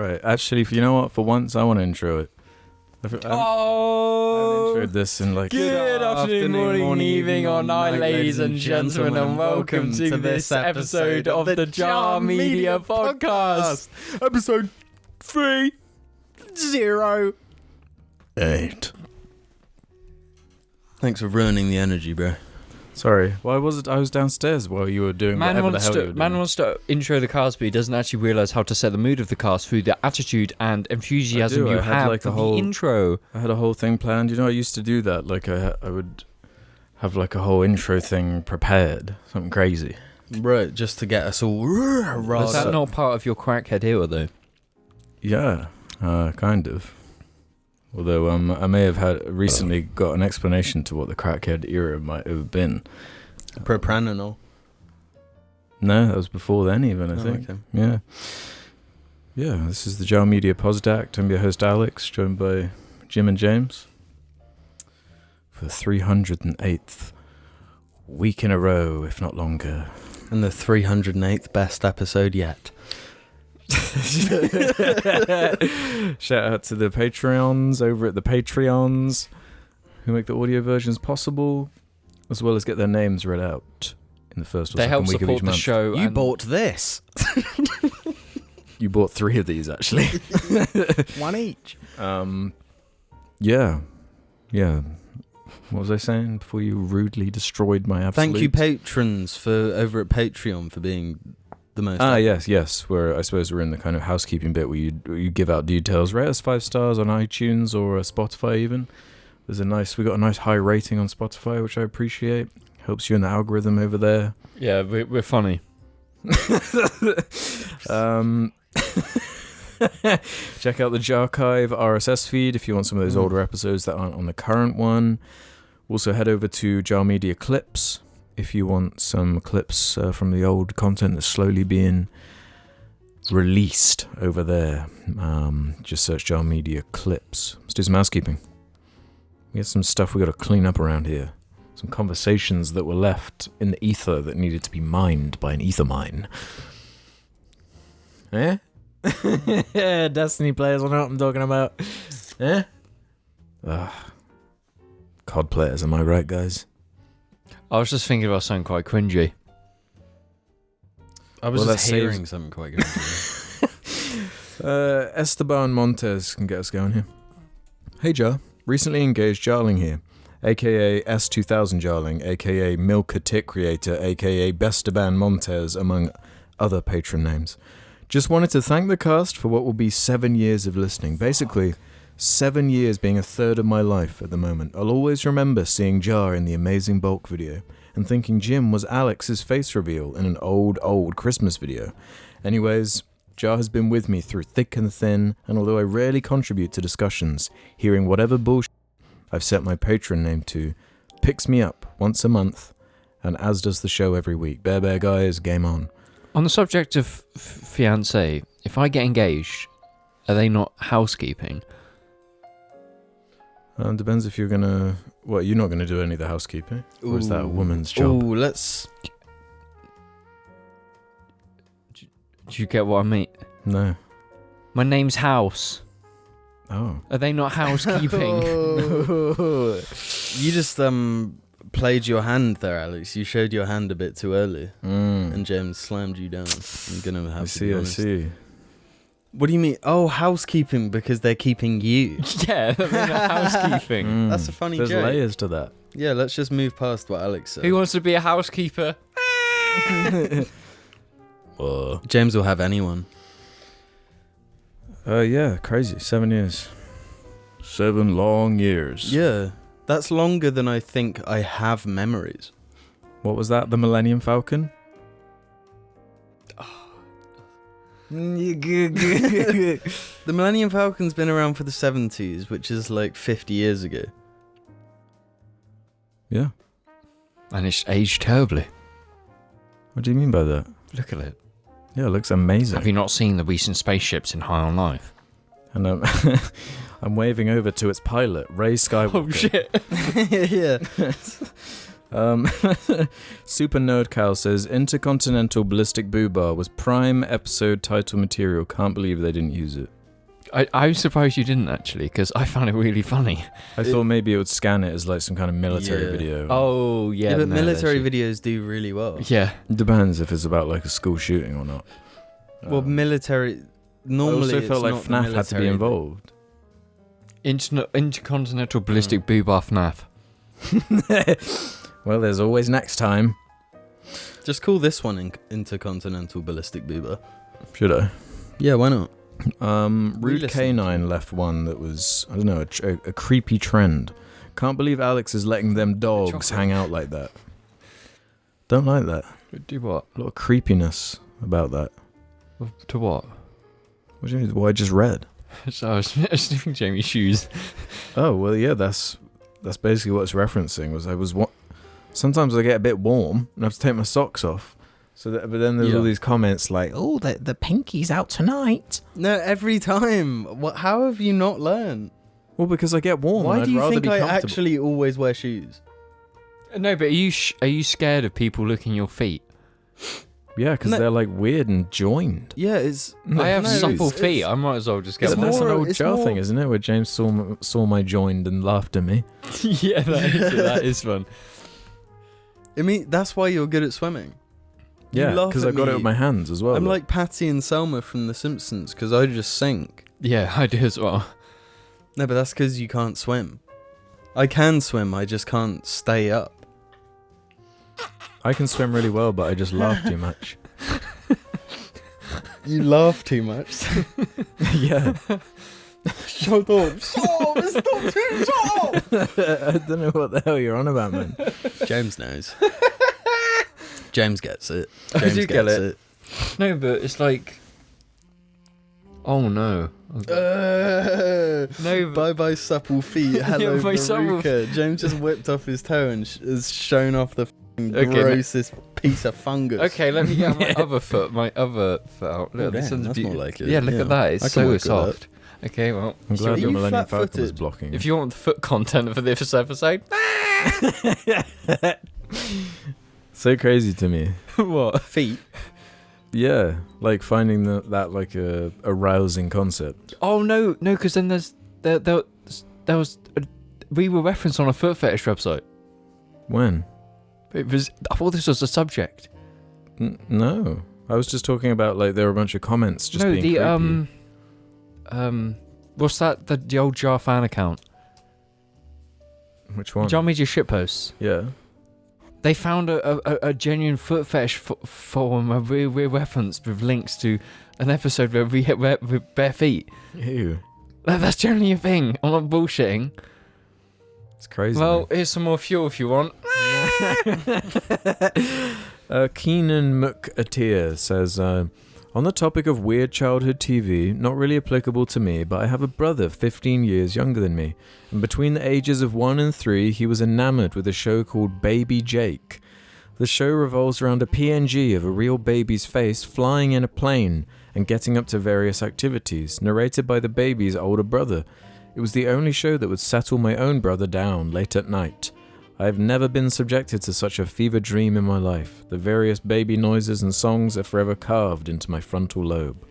Right. Actually, you know what? For once, I want to intro it. I haven't introed this in like... Good afternoon, morning, evening, or night, ladies and gentlemen, and welcome to this episode of the JAR Media Podcast. Episode 308. Thanks for ruining the energy, bro. Sorry. Why was it? I was downstairs while you were doing whatever the hell you were doing. Man wants to intro the cast, but he doesn't actually realise how to set the mood of the cast through the attitude and enthusiasm you have for the intro. I had a whole thing planned. You know, I used to do that. Like, I would have like a whole intro thing prepared. Something crazy. Right, just to get us all... Is that not part of your crackhead era, though? Yeah, kind of. Although I may have recently got an explanation to what the crackhead era might have been. Propranolol. No, that was before then even, I think. Okay. Yeah. Yeah, this is the JAR Media Posdact. I'm your host Alex, joined by Jim and James. For the 308th week in a row, if not longer. And the 308th best episode yet. Shout out to the Patreons over at the Patreons who make the audio versions possible, as well as get their names read out in the first or second week of each month. They help support the show. You bought this. You bought 3 of these, actually. One each. Yeah. What was I saying before you rudely destroyed my absolute? Thank you, patrons, over at Patreon for being the most. Yes. Where I suppose we're in the kind of housekeeping bit where you give out details. Rate us 5 stars on iTunes or Spotify even. We got a nice high rating on Spotify, which I appreciate. Helps you in the algorithm over there. Yeah, we're funny. Check out the JARChive RSS feed if you want some of those older episodes that aren't on the current one. Also head over to JAR Media Clips if you want some clips from the old content that's slowly being released over there. Just search JAR Media Clips. Let's do some housekeeping. We got some stuff we got to clean up around here. Some conversations that were left in the ether that needed to be mined by an ether mine. Eh? Destiny players will know what I'm talking about. Eh? COD players, am I right, guys? I was just thinking about something quite cringy. I was just hearing something quite cringy. Esteban Montes can get us going here. Hey, Jar. Recently engaged JARling here, a.k.a. S2000 JARling, a.k.a. Milka Tit Creator, a.k.a. Besteban Montes, among other patron names. Just wanted to thank the cast for what will be 7 years of listening. Basically, 7 years being a third of my life at the moment. I'll always remember seeing Jar in the Amazing Bulk video and thinking Jim was Alex's face reveal in an old Christmas video. Anyways, Jar has been with me through thick and thin, and although I rarely contribute to discussions, hearing whatever bullshit I've set my patron name to picks me up once a month, and as does the show every week. Bear guys, game on. On the subject of fiancé, if I get engaged, are they not housekeeping? Depends if you're gonna... What, you're not gonna do any of the housekeeping? Or is that a woman's job? Let's... Do you get what I mean? No. My name's House. Oh. Are they not housekeeping? You just played your hand there, Alex. You showed your hand a bit too early. And James slammed you down. I'm gonna have to be honest. I see. What do you mean? Oh, housekeeping because they're keeping you. Yeah, they're not housekeeping. That's a funny joke. There's layers to that. Yeah, let's just move past what Alex said. Who wants to be a housekeeper? James will have anyone. Yeah, crazy. 7 years. 7 long years. Yeah, that's longer than I think I have memories. What was that? The Millennium Falcon? The Millennium Falcon's been around for the 70s, which is like 50 years ago. Yeah. And it's aged terribly. What do you mean by that? Look at it. Yeah, it looks amazing. Have you not seen the recent spaceships in High on Life? And I'm waving over to its pilot, Ray Skywalker. Oh, shit. Yeah. Super Nerd Cow says Intercontinental Ballistic Boobar was prime episode title material. Can't believe they didn't use it. I'm surprised you didn't, actually, because I found it really funny. I thought maybe it would scan it as like some kind of military video. Oh, yeah. Yeah, but no, military videos do really well. Yeah. It depends if it's about like a school shooting or not. Well, military... Normally, I also felt like it's not FNAF had to be involved. Intercontinental Ballistic Boobar FNAF. Well, there's always next time. Just call this one Intercontinental Ballistic Boobar. Should I? Yeah, why not? Rude K9 left one that was, I don't know, a creepy trend. Can't believe Alex is letting them dogs hang out like that. Don't like that. Do what? A lot of creepiness about that. To what? What do you mean? What I just read. So I was sniffing Jamie's shoes. Oh, well, yeah, that's basically what it's referencing. Sometimes I get a bit warm and I have to take my socks off. But then there's all these comments like, "Oh, the pinky's out tonight." No, every time. What? How have you not learned? Well, because I get warm. Why and do you think I comfortable. actually always wear shoes? No, but are you scared of people looking your feet? Yeah, because they're like weird and joined. Yeah, it's. I have supple feet. I might as well just get Yeah, them. that's an old it's jar more- thing, isn't it? Where James saw my joined and laughed at me. Yeah, that is fun. I mean, that's why you're good at swimming. You Yeah, laugh because at I got it me. with my hands as well. I'm like Patty and Selma from The Simpsons because I just sink. Yeah, I do as well. No, but that's because you can't swim. I can swim, I just can't stay up. I can swim really well, but I just laugh too much. You laugh too much. Yeah. Shut up. Stop! I don't know what the hell you're on about, man. James knows. James gets it. I James do get gets it. No, but it's like... Oh, no. No, Bye bye supple feet. Hello, my supple Veruca. James just whipped off his toe and has shown off the Okay, grossest piece of fungus. Okay, let me get my other foot out. Look, this damn, one's that's more like it. Yeah, look Yeah. at that. I It's can so work with soft. Okay, well, I'm glad Are the you Millennium Falcon was flat-footed? blocking. if you want the foot content for this episode, So crazy to me. what? Feet. Yeah, like finding that like a arousing concept. Oh no, because then there was we were referenced on a foot fetish website. When? I thought this was a subject. No, I was just talking about like there were a bunch of comments just being creepy. What's that? The old Jar fan account. Which one? Jar Media shitposts. Yeah. They found a genuine foot fetish forum where we referenced with links to an episode where we hit with bare feet. Ew. That's generally a thing. I'm not bullshitting. It's crazy. Well, here's some more fuel if you want. Keenan McAteer says, on the topic of weird childhood TV, not really applicable to me, but I have a brother 15 years younger than me, and between the ages of 1 and 3, he was enamored with a show called Baby Jake. The show revolves around a PNG of a real baby's face flying in a plane and getting up to various activities, narrated by the baby's older brother. It was the only show that would settle my own brother down late at night. I have never been subjected to such a fever dream in my life. The various baby noises and songs are forever carved into my frontal lobe.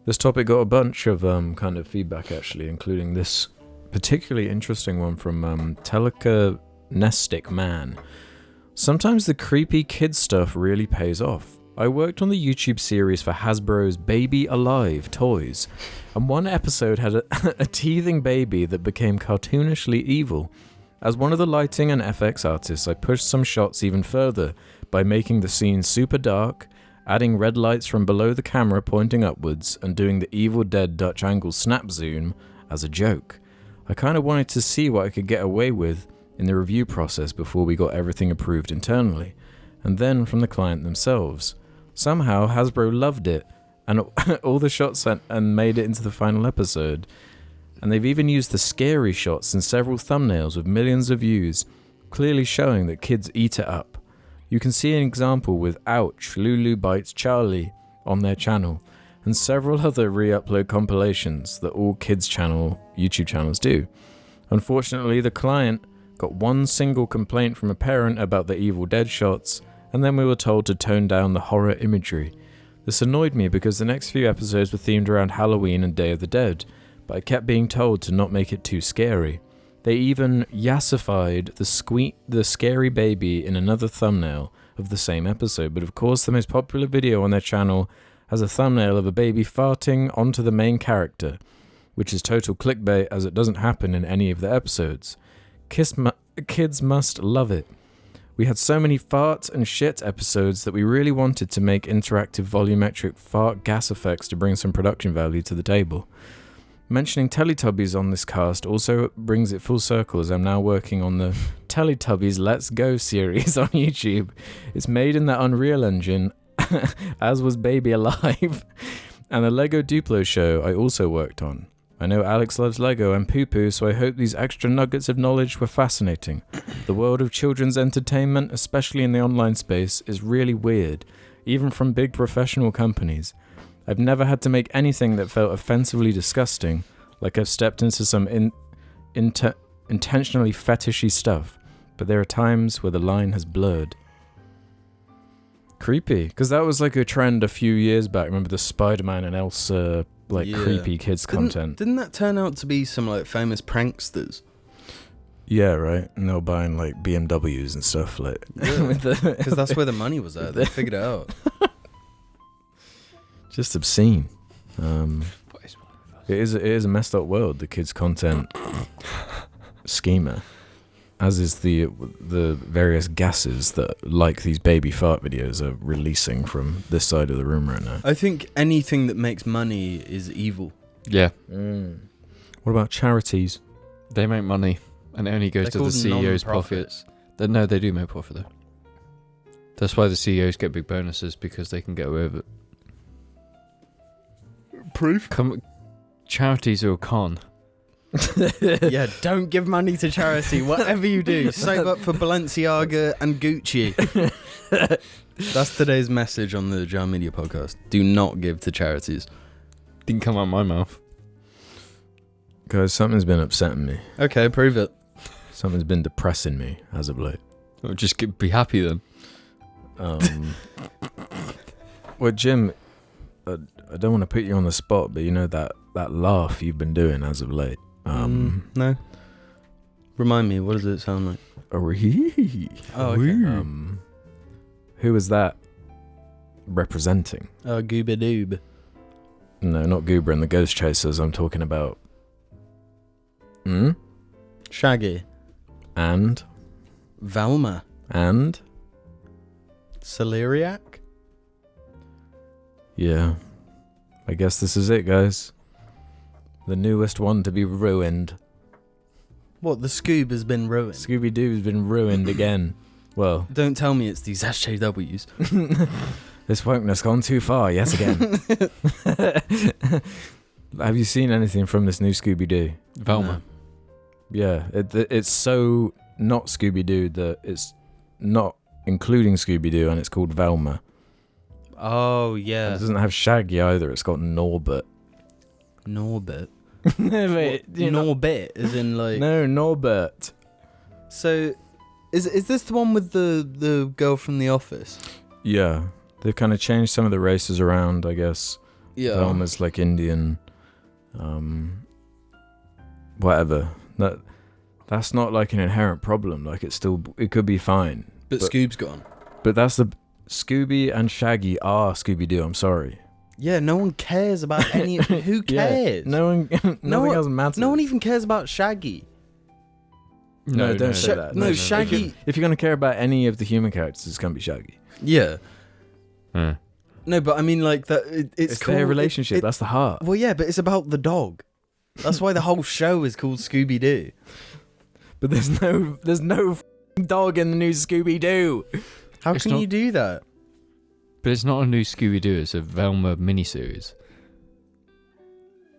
This topic got a bunch of kind of feedback actually, including this particularly interesting one from Telekinestic Man. Sometimes the creepy kid stuff really pays off. I worked on the YouTube series for Hasbro's Baby Alive toys, and one episode had a teething baby that became cartoonishly evil. As one of the lighting and FX artists, I pushed some shots even further by making the scene super dark, adding red lights from below the camera pointing upwards, and doing the Evil Dead Dutch angle snap zoom as a joke. I kind of wanted to see what I could get away with in the review process before we got everything approved internally, and then from the client themselves. Somehow Hasbro loved it, and all the shots and made it into the final episode. And they've even used the scary shots in several thumbnails with millions of views, clearly showing that kids eat it up. You can see an example with Ouch, Lulu Bites Charlie on their channel, and several other re-upload compilations that all kids' YouTube channels do. Unfortunately, the client got one single complaint from a parent about the Evil Dead shots, and then we were told to tone down the horror imagery. This annoyed me because the next few episodes were themed around Halloween and Day of the Dead, but I kept being told to not make it too scary. They even yassified the scary baby in another thumbnail of the same episode, but of course the most popular video on their channel has a thumbnail of a baby farting onto the main character, which is total clickbait as it doesn't happen in any of the episodes. Kids must love it. We had so many farts and shit episodes that we really wanted to make interactive volumetric fart gas effects to bring some production value to the table. Mentioning Teletubbies on this cast also brings it full circle, as I'm now working on the Teletubbies Let's Go series on YouTube. It's made in the Unreal Engine, as was Baby Alive, and the Lego Duplo show I also worked on. I know Alex loves Lego and poo-poo, so I hope these extra nuggets of knowledge were fascinating. The world of children's entertainment, especially in the online space, is really weird, even from big professional companies. I've never had to make anything that felt offensively disgusting, like I've stepped into some intentionally fetishy stuff, but there are times where the line has blurred. Creepy, because that was like a trend a few years back. Remember the Spider-Man and Elsa, creepy kids content? Didn't that turn out to be some like famous pranksters? Yeah, right. And they were buying like BMWs and stuff like. Because that's where the money was at. They figured it out. Just obscene. It is a messed up world, the kids content schema, as is the various gases that, like these baby fart videos, are releasing from this side of the room right now. I think anything that makes money is evil. Yeah. What about charities? They make money, and it only goes to the CEO's profits. No, they do make profit though. That's why the CEOs get big bonuses, because they can get away with it. Proof? Charities are a con. Yeah, don't give money to charity. Whatever you do, save up for Balenciaga and Gucci. That's today's message on the Jar Media podcast. Do not give to charities. Didn't come out of my mouth. Guys, something's been upsetting me. Okay, prove it. Something's been depressing me as of late. Well, just be happy then. Well, Jim, I don't want to put you on the spot, but you know that laugh you've been doing as of late. No. Remind me, what does it sound like? Oh, okay. Who is that representing? Gooba Doob. No, not Goober and the Ghost Chasers. I'm talking about. Shaggy. And. Velma. And. Celeriac. Yeah. I guess this is it, guys. The newest one to be ruined. What, the Scoob has been ruined? Scooby-Doo's been ruined again. Well... Don't tell me it's these SJWs. This wokeness gone too far yet again. Have you seen anything from this new Scooby-Doo? Velma. No. Yeah, it's so not Scooby-Doo that it's not including Scooby-Doo, and it's called Velma. Oh, yeah. And it doesn't have Shaggy either. It's got Norbert. Norbert? Wait, Norbert is in like... No, Norbert. So, is this the one with the girl from The Office? Yeah. They've kind of changed some of the races around, I guess. Yeah. Velma's like Indian. Whatever. That's not like an inherent problem. Like it could be fine. But Scoob's gone. But that's the... Scooby and Shaggy are Scooby-Doo, I'm sorry. Yeah, no one cares about any... Who cares? Yeah, no one... nothing else matters. No one even cares about Shaggy. No, don't say that. No, Shaggy... If you're going to care about any of the human characters, it's going to be Shaggy. Yeah. No, but I mean, like, that. It's called, their relationship, that's the heart. Well, yeah, but it's about the dog. That's why the whole show is called Scooby-Doo. But there's no dog in the new Scooby-Doo. How can you do that? But it's not a new Scooby-Doo, it's a Velma miniseries.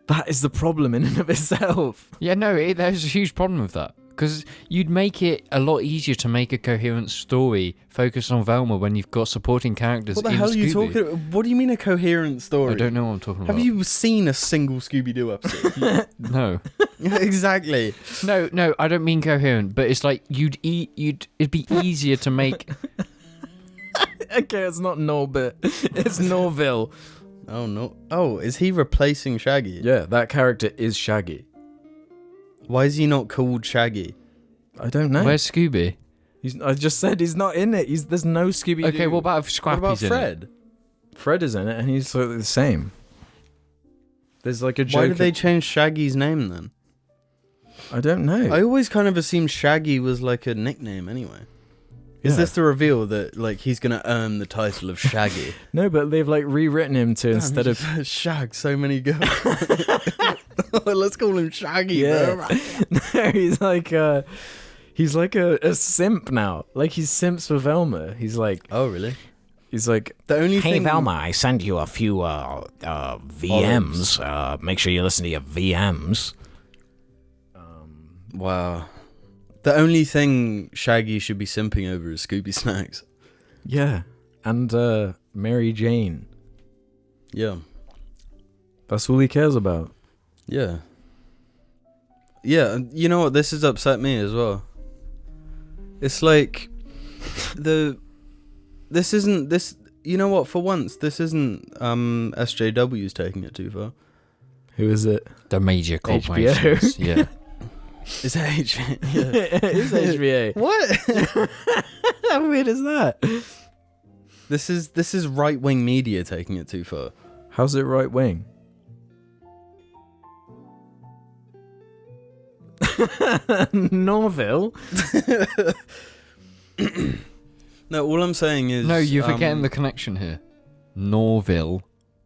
That is the problem in and of itself. Yeah, no, there's a huge problem with that. Because you'd make it a lot easier to make a coherent story focused on Velma when you've got supporting characters. What the hell are you talking about? What do you mean a coherent story? I don't know what I'm talking about. Have you seen a single Scooby-Doo episode? No. Exactly. No, I don't mean coherent, but it's like it'd be easier to make. Okay, it's not Norbit. It's Norville. Oh, no. Oh, is he replacing Shaggy? Yeah, that character is Shaggy. Why is he not called Shaggy? I don't know. Where's Scooby? I just said he's not in it. There's no Scooby-Doo. Okay, what about if Scrappy's What about in Fred? it? Fred is in it, and he's sort of the same. There's like a joke. Why did they change Shaggy's name then? I don't know. I always kind of assumed Shaggy was like a nickname anyway. Is Yeah. this the reveal that like he's gonna earn the title of Shaggy? No, but they've like rewritten him to instead of Shag so many girls. Let's call him Shaggy. Yeah. Bro. no, he's like a simp now. Like he's simps for Velma. He's like Oh he's like the only Hey thing. Velma, I send you a few VMs. Make sure you listen to your VMs. Wow. The only thing Shaggy should be simping over is Scooby Snacks. yeah, and Mary Jane. Yeah. That's all he cares about. Yeah. Yeah, and you know what? This has upset me as well. It's like this isn't this. You know what? For once, this isn't SJW's taking it too far. Who is it? The major corporations. Yeah. Is it HB? Yeah. It is HBA. What? How weird is that? This is right wing media taking it too far. How's it right wing? Norville. No, all I'm saying is No, you're forgetting the connection here. Norville,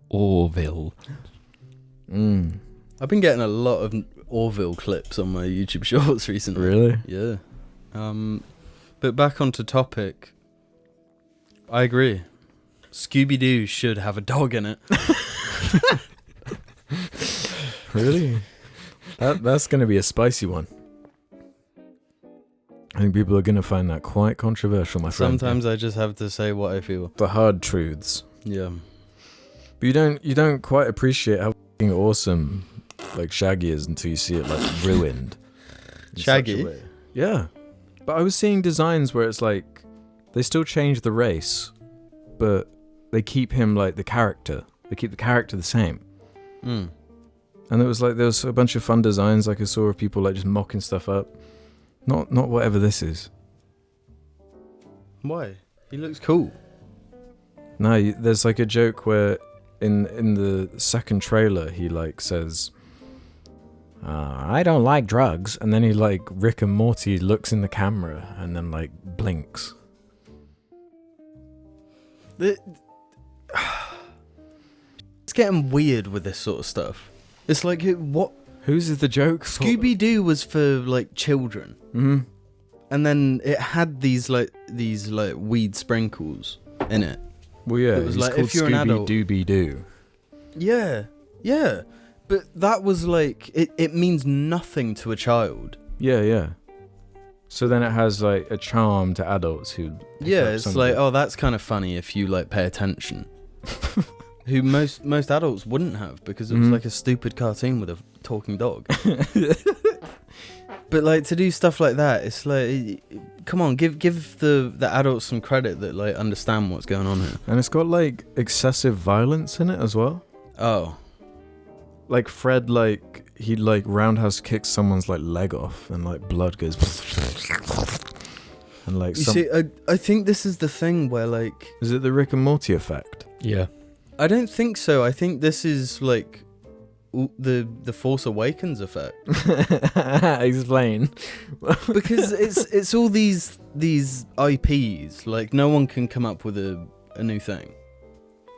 Orville. I've been getting a lot of Orville clips on my YouTube shorts recently. Really? Yeah. But back onto topic. I agree. Scooby-Doo should have a dog in it. Really? That's going to be a spicy one. I think people are going to find that quite controversial, my friend. Sometimes I just have to say what I feel. The hard truths. Yeah. But you don't quite appreciate how f***ing awesome like Shaggy is until you see it like ruined. in such a Shaggy? way. Yeah. But I was seeing designs where it's like they still change the race, but they keep him like the character. They keep the character the same. Mm. And there was a bunch of fun designs like I saw of people like just mocking stuff up. Not whatever this is. Why? He looks cool. No, there's like a joke where in the second trailer he like says, I don't like drugs, and then he like Rick and Morty looks in the camera and then like blinks. It's getting weird with this sort of stuff. It's like what Whose is the joke? Scooby-Doo was for like children. Mm-hmm. And then it had these weed sprinkles in it. Well, yeah, It was he's like, called if you're an adult- Scooby-Dooby-Doo. Yeah. Yeah. But that was like it means nothing to a child. Yeah. So then it has like a charm to adults who. pick Yeah, up it's some of like, it. oh, that's kind of funny if you like pay attention. Who most adults wouldn't have, because it was Mhm. like a stupid cartoon with a talking dog. But like to do stuff like that, it's like, come on, give the adults some credit that like understand what's going on here. And it's got like excessive violence in it as well. Oh, Like Fred, like he like roundhouse kicks someone's like leg off, and like blood goes. And like you see, I think this is the thing where like is it the Rick and Morty effect? Yeah. I don't think so. I think this is like the Force Awakens effect. Explain. Because it's all these IPs. Like no one can come up with a new thing,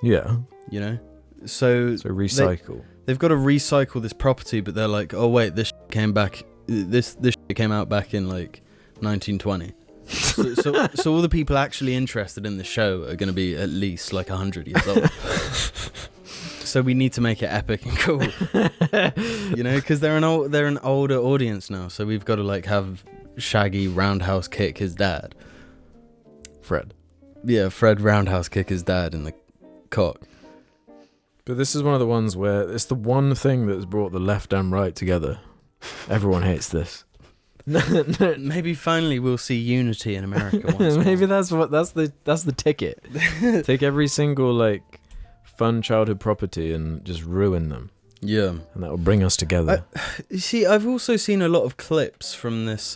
Yeah. you know. So So recycle. they've got to recycle this property, but they're like, oh wait, this came back. This came out back in like 1920. So all the people actually interested in the show are going to be at least like 100 years old. So we need to make it epic and cool, you know, because they're an older audience now. So we've got to like have Shaggy roundhouse kick his dad. Fred. Yeah, Fred roundhouse kick his dad in the cock. But this is one of the ones where it's the one thing that's brought the left and right together. Everyone hates this. Maybe finally we'll see unity in America once more. Maybe that's the ticket. Take every single like fun childhood property and just ruin them. Yeah. And that will bring us together. You see, I've also seen a lot of clips from this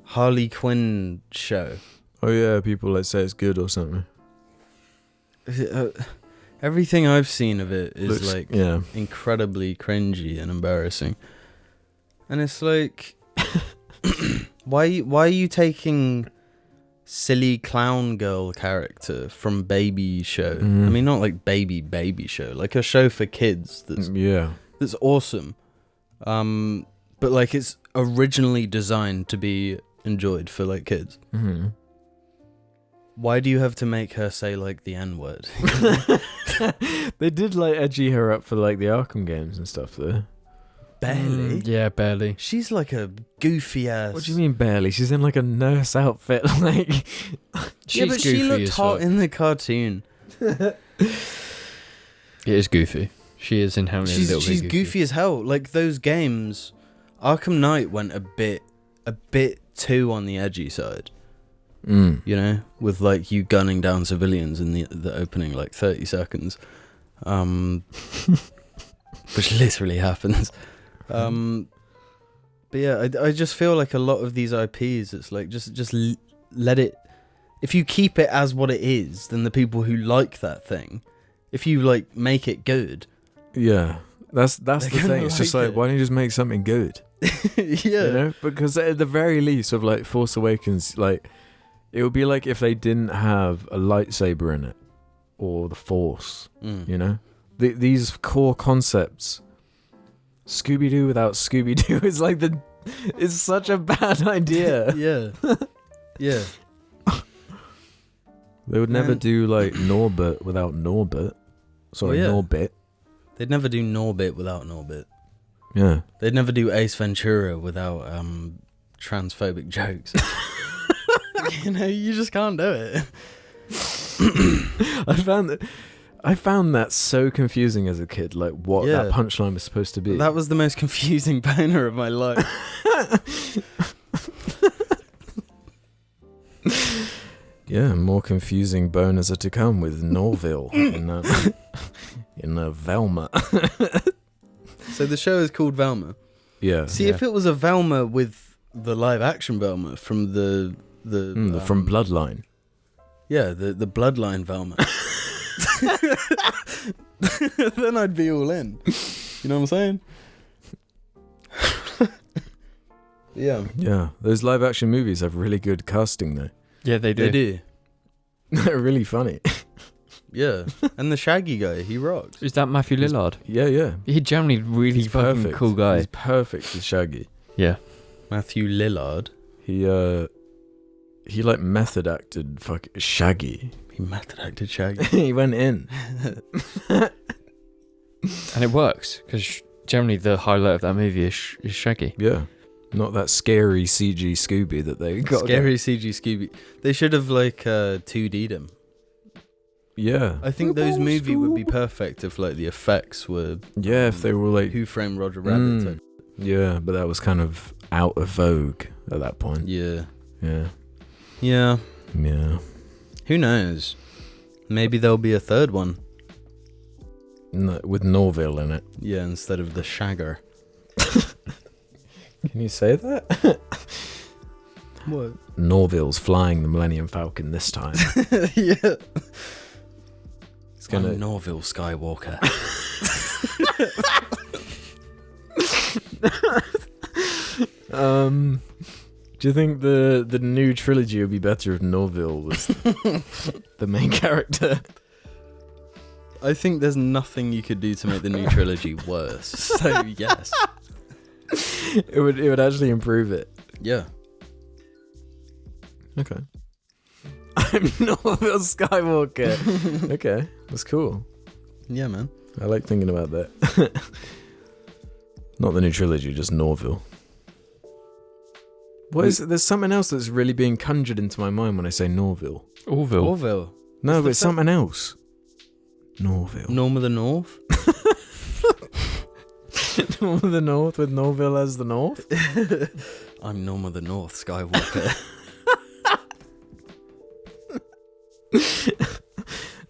Harley Quinn show. Oh yeah, people like say it's good or something. Everything I've seen of it is Looks, incredibly cringy and embarrassing. And it's like, why are you taking silly clown girl character from baby show? I mean, not like baby show, like a show for kids that's awesome. But like it's originally designed to be enjoyed for like kids. Mm-hmm. Why do you have to make her say like the N-word? They did like edgy her up for like the Arkham games and stuff though. Barely. Yeah, barely. She's like a goofy ass. What do you mean barely? She's in like a nurse outfit. Like, Yeah, but she looked hot in the cartoon. It is goofy. She is inherently a little bit She's goofy as hell. Like those games, Arkham Knight went a bit too on the edgy side. You know, with like you gunning down civilians in the opening like 30 seconds, which literally happens. But yeah, I just feel like a lot of these IPs, it's like just let it. If you keep it as what it is, then the people who like that thing, if you like make it good, yeah, that's the thing. It's just like, why don't you just make something good? Yeah, You know, because at the very least of like Force Awakens, like it would be like if they didn't have a lightsaber in it or the Force. You know, these core concepts. Scooby-Doo without Scooby-Doo is like it's such a bad idea. Yeah. They would never do like Norbit without Norbit. Sorry, Norbit. They'd never do Norbit without Norbit. Yeah. They'd never do Ace Ventura without transphobic jokes. You know, you just can't do it. I found that so confusing as a kid, like what that punchline was supposed to be. That was the most confusing boner of my life. Yeah, more confusing boners are to come with Norville in Velma. So the show is called Velma. Yeah. See, if it was a Velma with the live action Velma from the from Bloodline. Yeah, the Bloodline Velma. Then I'd be all in. You know what I'm saying? Yeah. Yeah, those live action movies have really good casting though. Yeah, they do. They do. They're really funny. Yeah. And the Shaggy guy, he rocks. Is that Matthew Lillard? Yeah. He's generally really He's fucking perfect. cool guy. He's perfect as Shaggy. Yeah. Matthew Lillard. He like method acted Shaggy. He method acted Shaggy. He went in. And it works, because generally the highlight of that movie is Shaggy. Yeah. Not that scary CG Scooby that they got. Scary CG Scooby. They should have like 2D'd him. Yeah. I think those movies would be perfect if like the effects were. Yeah, if they were like Who Framed Roger Rabbit. Type. Yeah, but that was kind of out of vogue at that point. Yeah. Yeah. Who knows? Maybe there'll be a third one. With Norville in it. Yeah, instead of the Shagger. Can you say that? What? Norville's flying the Millennium Falcon this time. Yeah. It's gonna I'm Norville Skywalker. Do you think the new trilogy would be better if Norville was the main character? I think there's nothing you could do to make the new trilogy worse. So yes. It would actually improve it. Yeah. Okay. I'm Norville Skywalker. Okay, that's cool. Yeah, man. I like thinking about that. Not the new trilogy, just Norville. There's something else that's really being conjured into my mind when I say Norville. Orville. No, but it's something else. Norville. Norm of the North? Norm of the North with Norville as the North? I'm Norm of the North, Skywalker.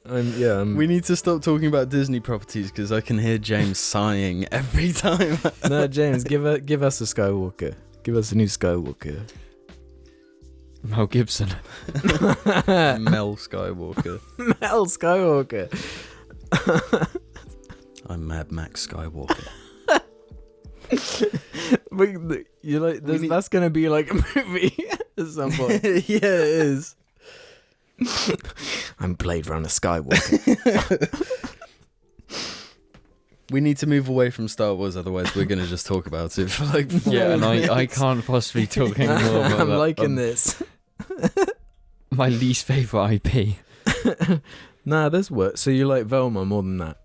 We need to stop talking about Disney properties because I can hear James sighing every time. No, James, give us a Skywalker. Give us a new Skywalker. Mel Gibson. Mel Skywalker. Mel Skywalker. I'm Mad Max Skywalker. You're like, that's gonna be like a movie at some point. Yeah, it is. I'm Blade Runner Skywalker. We need to move away from Star Wars, otherwise we're gonna just talk about it for like 4 Yeah, and minutes. I can't possibly talk anymore about I'm that. liking this. My least favourite IP. Nah, this works. So you like Velma more than that?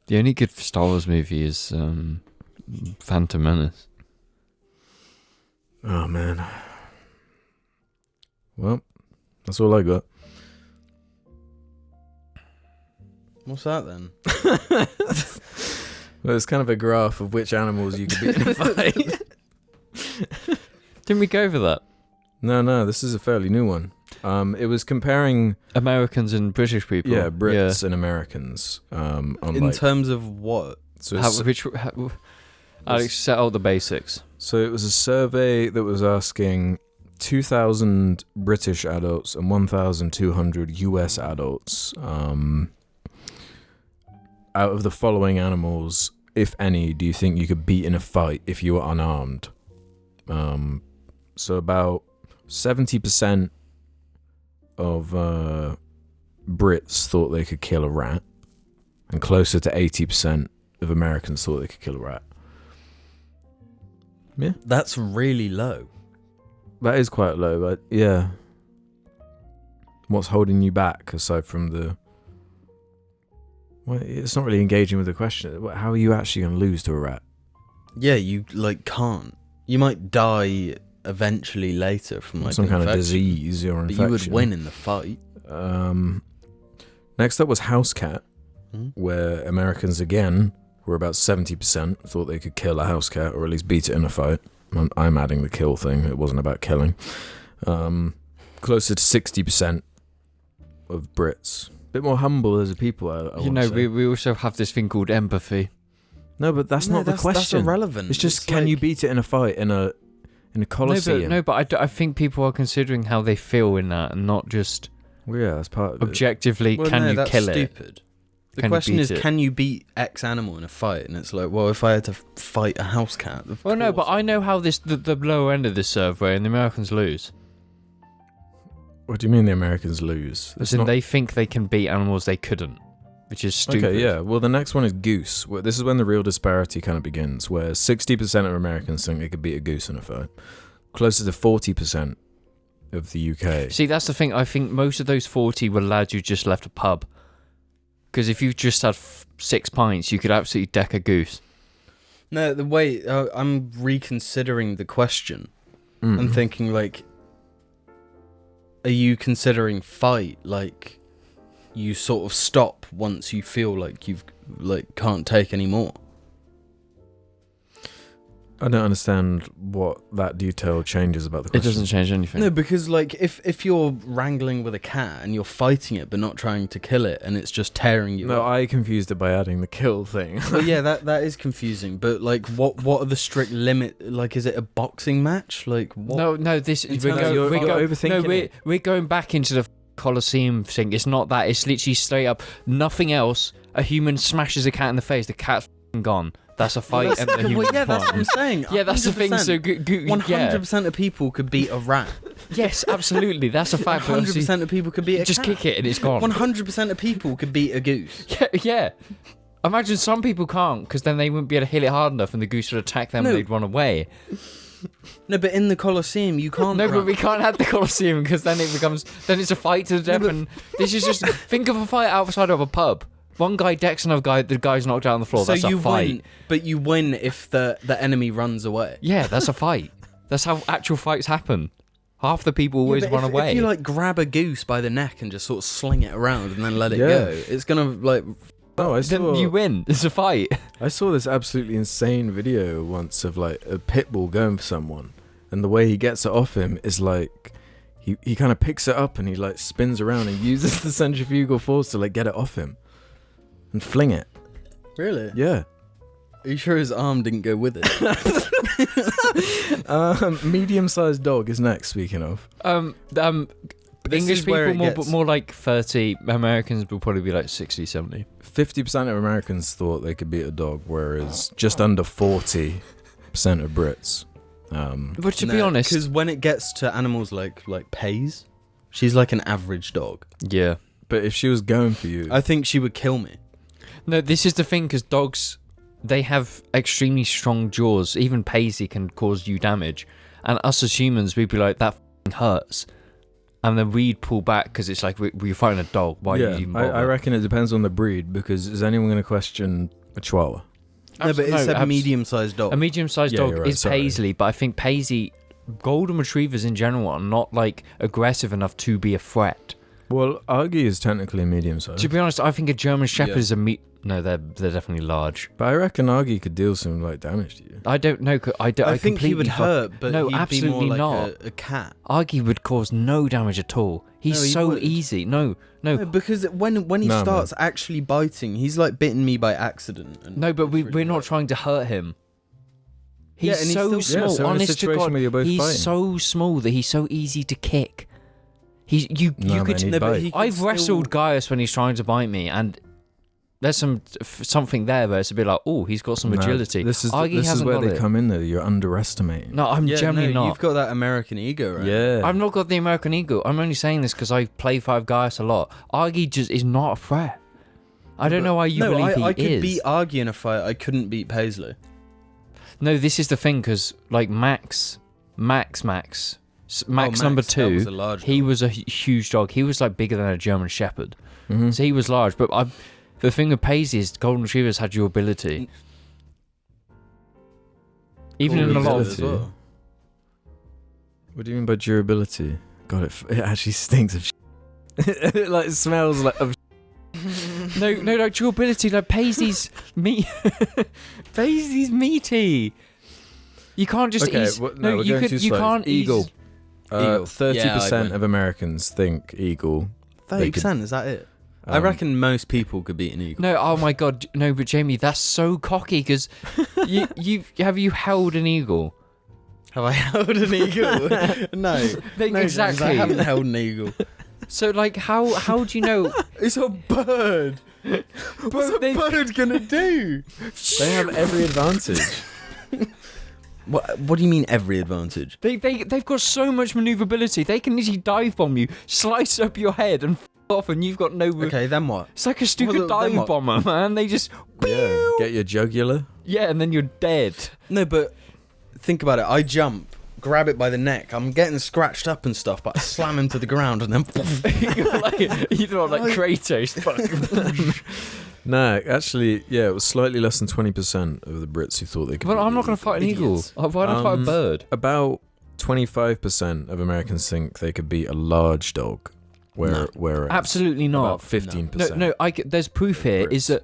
The only good Star Wars movie is Phantom Menace. Oh man. Well, that's all I got. What's that then? Well, it's kind of a graph of which animals you could beat in a fight. Didn't we go over that? No, this is a fairly new one. It was comparing Americans and British people. Brits and Americans. In terms of what? So Alex, set out the basics. So it was a survey that was asking 2,000 British adults and 1,200 US adults out of the following animals, if any, do you think you could beat in a fight if you were unarmed? So about 70% of Brits thought they could kill a rat, and closer to 80% of Americans thought they could kill a rat. Yeah. That's really low. That is quite low, but yeah. What's holding you back aside from the... Well, it's not really engaging with the question. How are you actually going to lose to a rat? Yeah, you can't. You might die eventually later from some kind of infection, disease or infection. but you would win in the fight. Next up was house cat, Hmm? where Americans again were about 70% thought they could kill a house cat or at least beat it in a fight. I'm adding the kill thing. It wasn't about killing. Closer to 60% of Brits. Bit more humble as a people, I You know, we also have this thing called empathy. No, but that's not the question. That's irrelevant. It's just, can you beat it in a fight in a coliseum? No, but I think people are considering how they feel in that, and not just Well, yeah, that's part of it. objectively, can you that's kill it? stupid. The Can you question beat is, it? can you beat X animal in a fight? And it's like, well, if I had to fight a house cat, of Well, no, but course. I know how the lower end of this survey, and the Americans lose. What do you mean the Americans lose? As in, they think they can beat animals they couldn't, which is stupid. Okay, yeah. Well, the next one is goose. Well, this is when the real disparity kind of begins, where 60% of Americans think they could beat a goose in a fight. Closer to 40% of the UK. See, that's the thing. I think most of those 40 were lads who just left a pub. Because if you just had 6 pints, you could absolutely deck a goose. No, the way I'm reconsidering the question. I'm thinking, like, are you considering fight like you sort of stop once you feel like you've can't take any more? I don't understand what that detail changes about the It question. doesn't change anything. No, because like if you're wrangling with a cat and you're fighting it but not trying to kill it and it's just tearing you No, up. I confused it by adding the kill thing. Well, yeah, that is confusing. But like, what are the strict limit? Like, is it a boxing match? Like, what? No, this In we're terms of- you're going overthinking it. we're going back into the Colosseum thing. It's not that. It's literally straight up nothing else. A human smashes a cat in the face. The cat's gone. That's a fight, and the human Well, yeah, that's what won. I'm saying. Yeah, that's the thing. So, 100% of people could beat a rat. yes, absolutely, that's a fact. but obviously, 100% of people could beat a just cat. kick it and it's gone. 100% of people could beat a goose. Yeah. Imagine some people can't, because then they wouldn't be able to hit it hard enough, and the goose would attack them, No. and they'd run away. No, but in the Colosseum, you can't. No, run. but we can't have the Colosseum, because then it's a fight to the death. And this is just think of a fight outside of a pub. One guy decks another guy, the guy's knocked out on the floor. So That's you a fight. win, but you win if the enemy runs away. Yeah, that's a fight. That's how actual fights happen. Half the people always Yeah, run away. If you like grab a goose by the neck and just sort of sling it around and then let it Yeah. go, it's gonna like. No, Then you win. It's a fight. I saw this absolutely insane video once of like a pit bull going for someone, and the way he gets it off him is like he kind of picks it up and he like spins around and uses the centrifugal force to like get it off him and fling it. Really? Yeah. Are you sure his arm didn't go with it? Medium-sized dog is next. Speaking of, This English is where people it gets- more like 30. Americans will probably be like 60, 70. 50% of Americans thought they could beat a dog, whereas just under 40% of Brits. But to be honest, because when it gets to animals like Paige, she's like an average dog. yeah. But if she was going for you, I think she would kill me. No, this is the thing, because dogs, they have extremely strong jaws. Even Paisley can cause you damage. And us as humans, we'd be like, that hurts. And then we'd pull back because it's like, we're fighting a dog. Why yeah, are you even I bother? reckon it depends on the breed, because is anyone going to question a Chihuahua? No, but it's a medium-sized dog. A medium-sized Yeah, dog you're right, is sorry. Paisley, but I think Paisley, golden retrievers in general are not like aggressive enough to be a threat. Well, Argy is technically a medium-sized. To be honest, I think a German Shepherd Yeah. is No, they're definitely large. But I reckon Argy could deal some like damage to you. I don't know. I think he would completely hurt, but No, he'd be absolutely more not. like a cat. Argy would cause no damage at all. He's No, he so would. easy. No. No, because when he No, starts actually biting, he's like bitten me by accident. And No, but it's really we're not hurt. trying to hurt him. Yeah, He's and he's so still- Yeah, small. so in a honest to situation God, where you're both he's fighting. so small that he's so easy to kick. You No, could. man, he'd No, but bite. he could I've still- wrestled Gaius when he's trying to bite me, and there's something there where it's a bit like, oh, he's got some No, agility. This is Argy this is hasn't where got they it. come in though. You're underestimating. No, I'm Yeah, generally no, not. You've got that American ego, right? Yeah. I've not got the American ego. I'm only saying this because I play Five Gaius a lot. Argy just is not a threat. I don't know why you believe I he could is. beat Argy in a fight. I couldn't beat Paisley. No, this is the thing, because like Max Max, number that 2, was a large he dog. was a huge dog. He was like bigger than a German Shepherd. Mhm. So he was large. But the thing with Paisley is Golden Retrievers had durability. Even in a lot Durability. of... as well. What do you mean by durability? God, it actually stinks of shit. It like smells like of No, like durability, like Paisley's meat. Paisley's meaty. You can't just Okay, eat... no, we're you going could, too you slow. can't Eagle. eat... Eagle. 30% Yeah, of Americans think eagle. They could- 30%, is that it? I reckon most people could beat an eagle. No, oh my God, no, but Jamie, that's so cocky, because have you held an eagle? Have I held an eagle? No. Like, No, exactly. I haven't held an eagle. So, like, how do you know? It's a bird. What's a bird gonna do? They have every advantage. What do you mean every advantage? They've got so much maneuverability. They can literally dive bomb you, slice up your head, and off, and you've got no. Okay, then what? It's like a stupid Well, then dive what? bomber, man. They just Yeah, get your jugular. yeah, and then you're dead. No, but think about it. I jump, grab it by the neck. I'm getting scratched up and stuff, but I slam him to the ground and then. You're like Kratos. Fuck. No, actually, yeah, it was slightly less than 20% of the Brits who thought they could. But beat I'm the not going to eagle. fight an eagle. Idiots. Why not fight a bird? About 25% of Americans think they could beat a large dog. Whereas Absolutely not. about 15%. No. There's proof here. Is that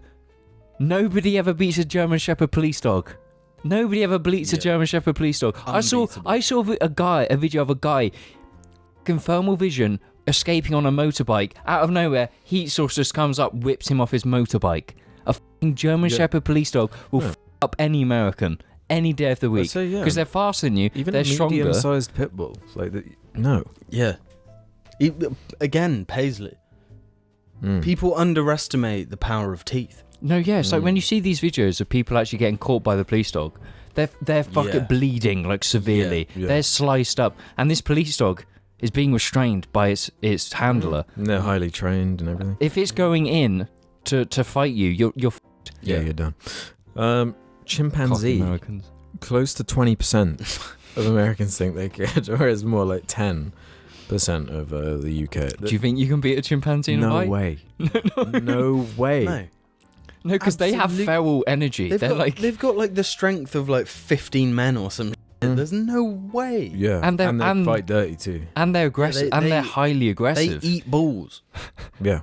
nobody ever beats a German Shepherd police dog. Nobody ever beats a Yeah. German Shepherd police dog. I saw a video of a guy in thermal vision escaping on a motorbike. Out of nowhere, heat source just comes up, whips him off his motorbike. A fucking German Yeah. Shepherd police dog will Yeah. f up any American any day of the week say, yeah. because they're faster than you. Even they're a stronger. medium-sized pit bull, like no. Yeah. Again, Paisley. Mm. People underestimate the power of teeth. No, yeah, it's like when you see these videos of people actually getting caught by the police dog, they're fucking Yeah. bleeding like severely. Yeah. They're sliced up, and this police dog is being restrained by its handler. And they're highly trained and everything. If it's going in to fight you, you're f***ed. Yeah, you're done. Chimpanzee. Cocky Americans. Close to 20% of Americans think they could, or it's more like 10% of the UK. Do you think you can beat a chimpanzee in a No fight? way. No way. No. No, because they have feral energy. They've got like the strength of like 15 men or something. There's no way. Yeah, and they fight dirty too. And they're aggressive, they're highly aggressive. They eat balls. Yeah.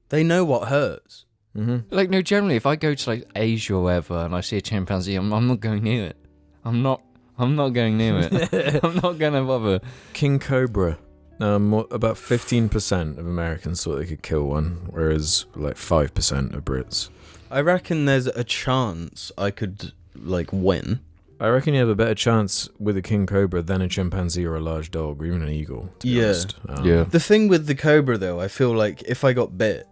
They know what hurts. Mm-hmm. Like, no, generally, if I go to like Asia or wherever and I see a chimpanzee, I'm not going near it. I'm not going near it. I'm not going to bother. King cobra. About 15% of Americans thought they could kill one, whereas like 5% of Brits. I reckon there's a chance I could like win. I reckon you have a better chance with a king cobra than a chimpanzee or a large dog or even an eagle. To be honest. Yeah. The thing with the cobra though, I feel like if I got bit,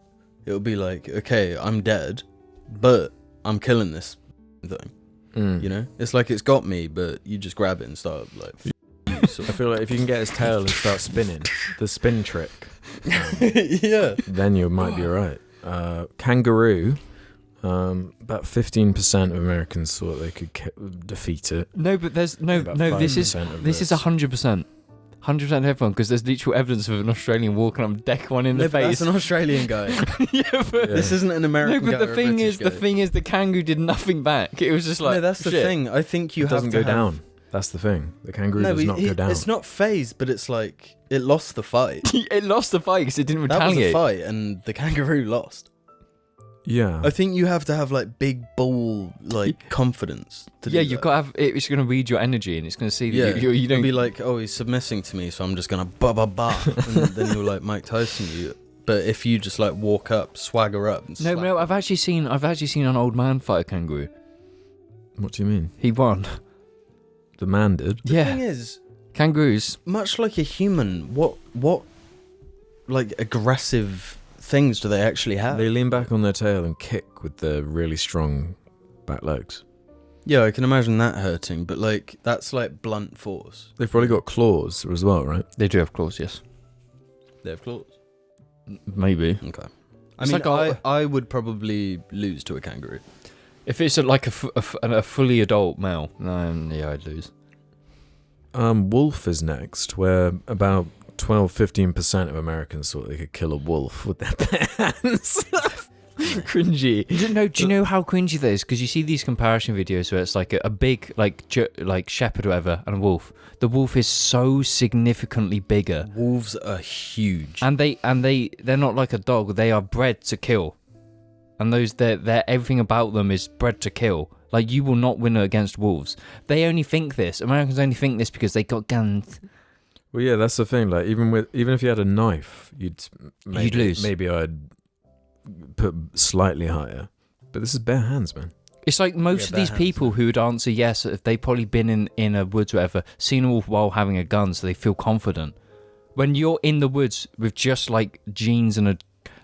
it would be like, okay, I'm dead, but I'm killing this thing. You know, it's like it's got me, but you just grab it and start like. I feel like if you can get his tail and start spinning, the spin trick, yeah, then you might be alright. Kangaroo, about 15% of Americans thought they could defeat it. No, but there's no. This is 100%. 100% everyone, because there's literal evidence of an Australian walking up deck one in the face. That's an Australian guy. But this isn't an American guy. No, but the thing is, the kangaroo did nothing back. It was just like, no, that's the thing. I think it doesn't go down. That's the thing. The kangaroo does not go down. It's not phased, but it's like it lost the fight. It lost the fight because it didn't retaliate. That was a fight, and the kangaroo lost. Yeah. I think you have to have like big ball like confidence to do that. You've got to have it's going to read your energy and it's going to see that you don't be like, oh, he's submissing to me, so I'm just going to ba and then you're like Mike Tyson you. But if you just like walk up, swagger up and No, I've actually seen an old man fight a kangaroo. What do you mean? He won. The man did. The thing is, kangaroos, much like a human, what like aggressive things do they actually have? They lean back on their tail and kick with their really strong back legs. Yeah, I can imagine that hurting, but like that's like blunt force. They've probably got claws as well, right? They do have claws, yes. They have claws? Maybe. Okay. I mean, I would probably lose to a kangaroo. If it's like a fully adult male, yeah, I'd lose. Wolf is next, where about 12-15% of Americans thought they could kill a wolf with their bare hands. Cringy. Do you know how cringy that is? Because you see these comparison videos where it's like a big like shepherd or whatever and a wolf. The wolf is so significantly bigger. Wolves are huge, and they're not like a dog. They are bred to kill, and they're everything about them is bred to kill. Like, you will not win against wolves. They only think this. Americans only think this because they got guns. Well, yeah, that's the thing. Like, even if you had a knife, you'd lose. Maybe I'd put slightly higher. But this is bare hands, man. It's like most of these people who would answer yes, if they've probably been in a woods or whatever, seen a wolf while having a gun, so they feel confident. When you're in the woods with just like jeans and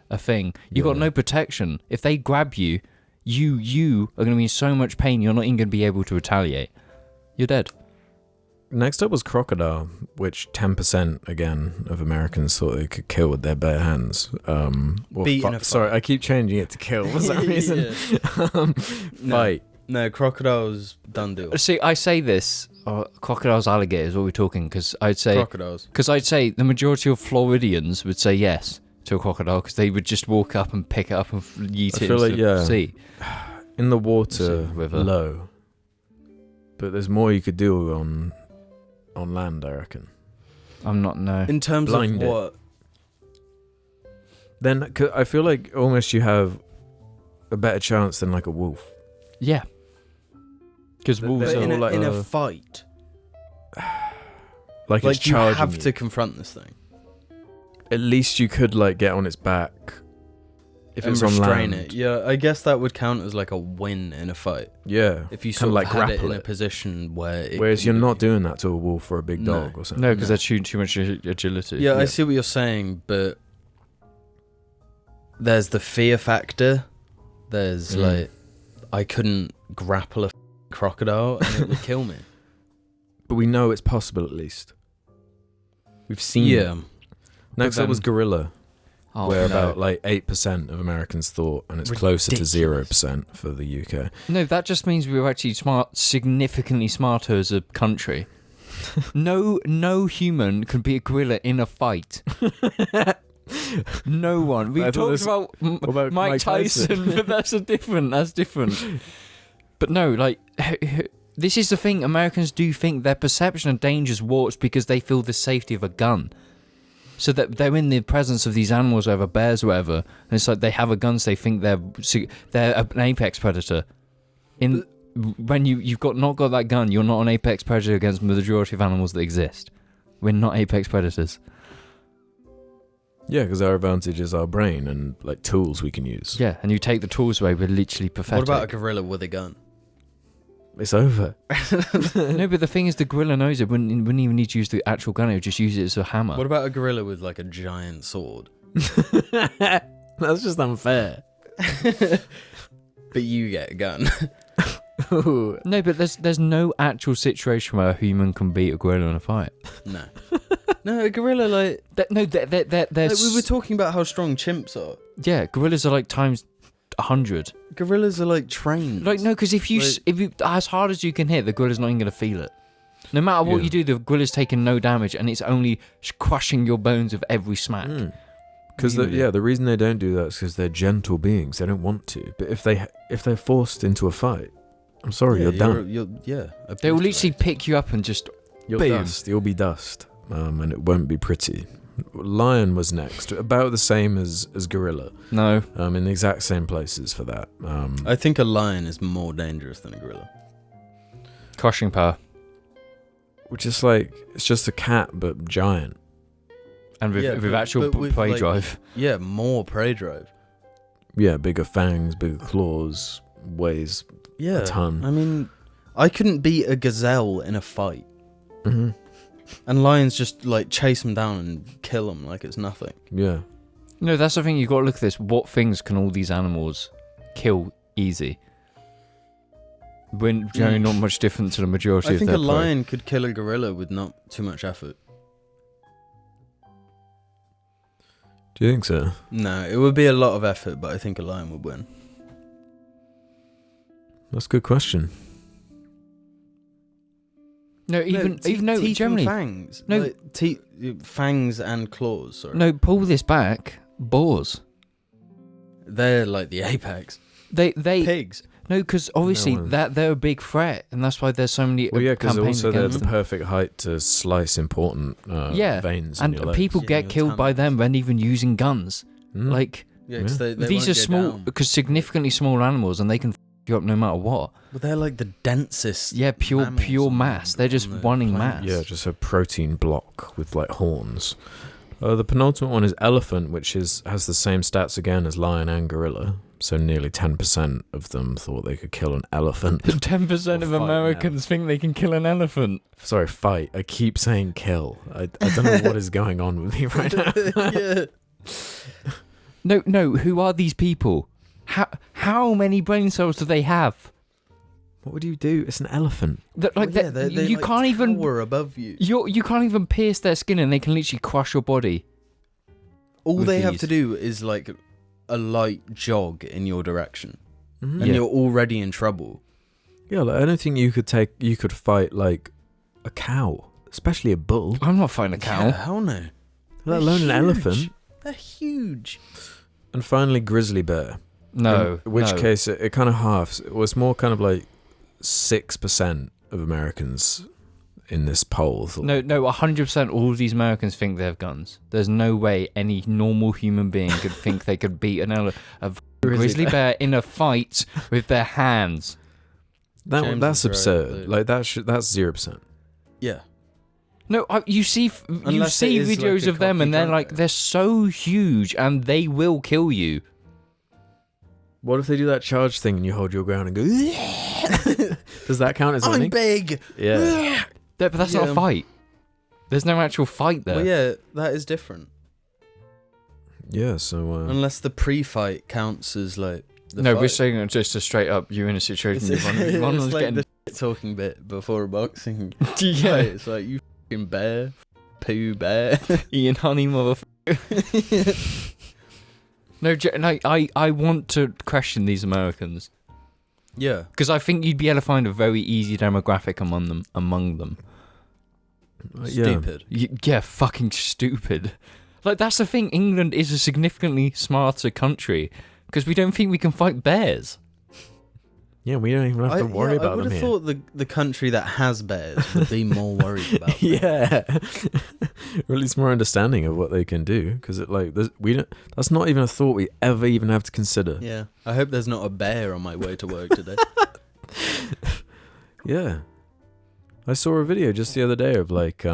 a thing, you've got no protection. If they grab you, you are going to be in so much pain, you're not even going to be able to retaliate. You're dead. Next up was crocodile, which 10% again of Americans thought they could kill with their bare hands. Sorry, I keep changing it to kill for some reason. Fight. No, crocodiles done deal. See, I say this, crocodiles, alligators, what are we talking? Because I'd say crocodiles. Because I'd say the majority of Floridians would say yes to a crocodile because they would just walk up and pick it up and yeet it into the sea. In the water, low. But there's more you could do on land, I reckon. I'm not, no. In terms Blind of what? Then I feel like almost you have a better chance than like a wolf. Yeah. Because wolves are in like a fight. Like it's charging you have to confront this thing. At least you could like get on its back if it's on land. It. Yeah, I guess that would count as like a win in a fight. Yeah. If you sort of like had it in a position where whereas you're not doing that to a wolf or a big dog or something. No, because they're too much agility. Yeah, I see what you're saying, but there's the fear factor. There's like, I couldn't grapple a crocodile and it would kill me. But we know it's possible at least. We've seen it. Next up was gorilla, where about like 8% of Americans thought, and it's closer to 0% for the UK. No, that just means we were actually significantly smarter as a country. No human can be a gorilla in a fight. No one. We I thought talked this- about Mike Tyson, but that's different. But no, like, this is the thing. Americans do think their perception of danger is warped because they feel the safety of a gun. So that they're in the presence of these animals, whatever, bears, whatever, and it's like they have a gun, so they think they're an apex predator. When you've not got that gun, you're not an apex predator against the majority of animals that exist. We're not apex predators. Yeah, because our advantage is our brain and like tools we can use. Yeah, and you take the tools away, we're literally pathetic. What about a gorilla with a gun? It's over. No, but the thing is, the gorilla knows it. Wouldn't even need to use the actual gun. It would just use it as a hammer. What about a gorilla with like a giant sword? That's just unfair. But you get a gun. No, but there's no actual situation where a human can beat a gorilla in a fight. No. No, a gorilla like... They're Like, we were talking about how strong chimps are. Yeah, gorillas are like times 100. Gorillas are like trained. Like, no, because if you as hard as you can hit, the gorilla's not even going to feel it. No matter what you do, the gorilla's taking no damage, and it's only crushing your bones with every smack. Because the reason they don't do that is because they're gentle beings. They don't want to. But if they're forced into a fight, I'm sorry, you're done. They will literally pick you up and just You'll boom. dust. You'll be dust, and it won't be pretty. Lion was next, about the same as gorilla. No. In the exact same places for that. I think a lion is more dangerous than a gorilla. Crushing power. Which is like, it's just a cat but giant. And with actual prey like, drive. Yeah, more prey drive. Yeah, bigger fangs, bigger claws, weighs a ton. I mean, I couldn't beat a gazelle in a fight. Mm-hmm. And lions just like chase them down and kill them like it's nothing. Yeah. No, that's the thing. You got to look at this. What things can all these animals kill easy? When generally not much different to the majority of I think their a prey. lion could kill a gorilla with not too much effort. Do you think so? No, it would be a lot of effort, but I think a lion would win. That's a good question. No, even though teeth generally and fangs. No. Like, fangs and claws. Sorry. no. Pull this back. Boars. They're like the apex. They Pigs. no, because obviously No. they're a big threat, and that's why there's so many. Well, yeah, because campaigns also they're against the them. perfect height to slice important veins in and your legs. people Yeah, get your killed by tendons. them when even using guns. Mm. Like Yeah, 'cause they these won't are go small, down. because significantly small animals, and they can f you up no matter what. But they're like the densest. Yeah, pure mammals mass. on They're just the wanting planet. mass. Yeah, just a protein block with like horns. The penultimate one is elephant, which has the same stats again as lion and gorilla. So nearly 10% of them thought they could kill an elephant. 10% of Or fight an Americans think they can kill an elephant. Sorry, fight. I keep saying kill. I don't know what is going on with me right now. Yeah. No. Who are these people? How many brain cells do they have? What would you do? It's an elephant. That like Well, yeah, that, they you like can't even. tower above you. You can't even pierce their skin, and they can literally crush your body. All with they have these. to do is like a light jog in your direction, Mm-hmm. and you're already in trouble. Yeah, like, I don't think you could fight like a cow, especially a bull, I'm not fighting a cow. Yeah, hell no. let alone an elephant. They're huge. And finally, grizzly bear. No. In which no. case, it kind of halves. It was more kind of like 6% of Americans in this poll thought. No, 100%. All of these Americans think they have guns. There's no way any normal human being could think they could beat a grizzly bear in a fight with their hands. James That's is right, absurd. dude. Like that's 0%. Yeah. No, you see Unless it is like videos a of them, cocky and they're drunk like bear. they're so huge, and they will kill you. What if they do that charge thing and you hold your ground and go? Does that count as I'm winning? big. Yeah. But that's not a Yeah. fight. There's no actual fight there. Well, yeah, that is different. Yeah. So. Unless the pre-fight counts as like. The No, fight. we're saying it just a straight up. You're in a situation. It's, One it's of them's like getting. the shit talking bit before a boxing. Yeah. fight. It's like you fucking bear, poo bear. Ian Honey, motherfucker. No, I want to question these Americans Yeah. because I think you'd be able to find a very easy demographic among them. Yeah. Stupid. Yeah, fucking stupid. Like, that's the thing. England is a significantly smarter country because we don't think we can fight bears. Yeah, we don't even have to worry about them I would have here. thought the country that has bears would be more worried about them. Yeah, or at least more understanding of what they can do. Because that's not even a thought we ever even have to consider. Yeah. I hope there's not a bear on my way to work today. Yeah, I saw a video just the other day of like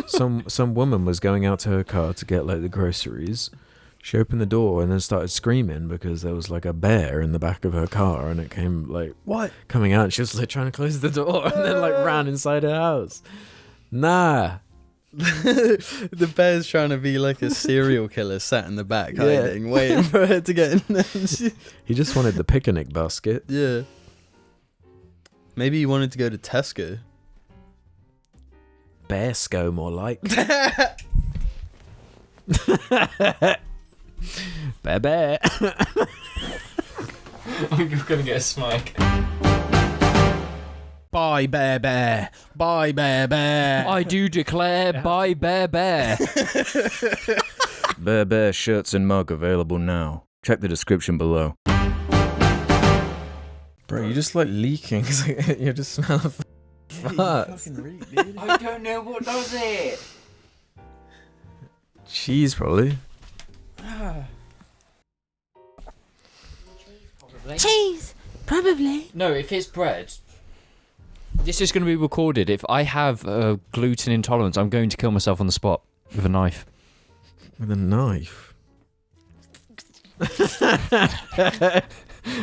some woman was going out to her car to get like the groceries. She opened the door and then started screaming because there was like a bear in the back of her car, and it came like coming out. And she was like trying to close the door and then like ran inside her house. Nah. The bear's trying to be like a serial killer sat in the back hiding, waiting for her to get in there. He just wanted the picnic basket. Yeah. Maybe he wanted to go to Tesco. Bearsco, more like. Bear. I'm gonna get a smike. Bye, bear. Bye, bear. I do declare, buy bear. Bear shirts and mug available now. Check the description below. Bro, you just like leaking. You just smell of farts. I don't know what does it. Cheese, probably. Cheese, probably. No, if it's bread. This is going to be recorded. If I have a gluten intolerance, I'm going to kill myself on the spot with a knife. With a knife?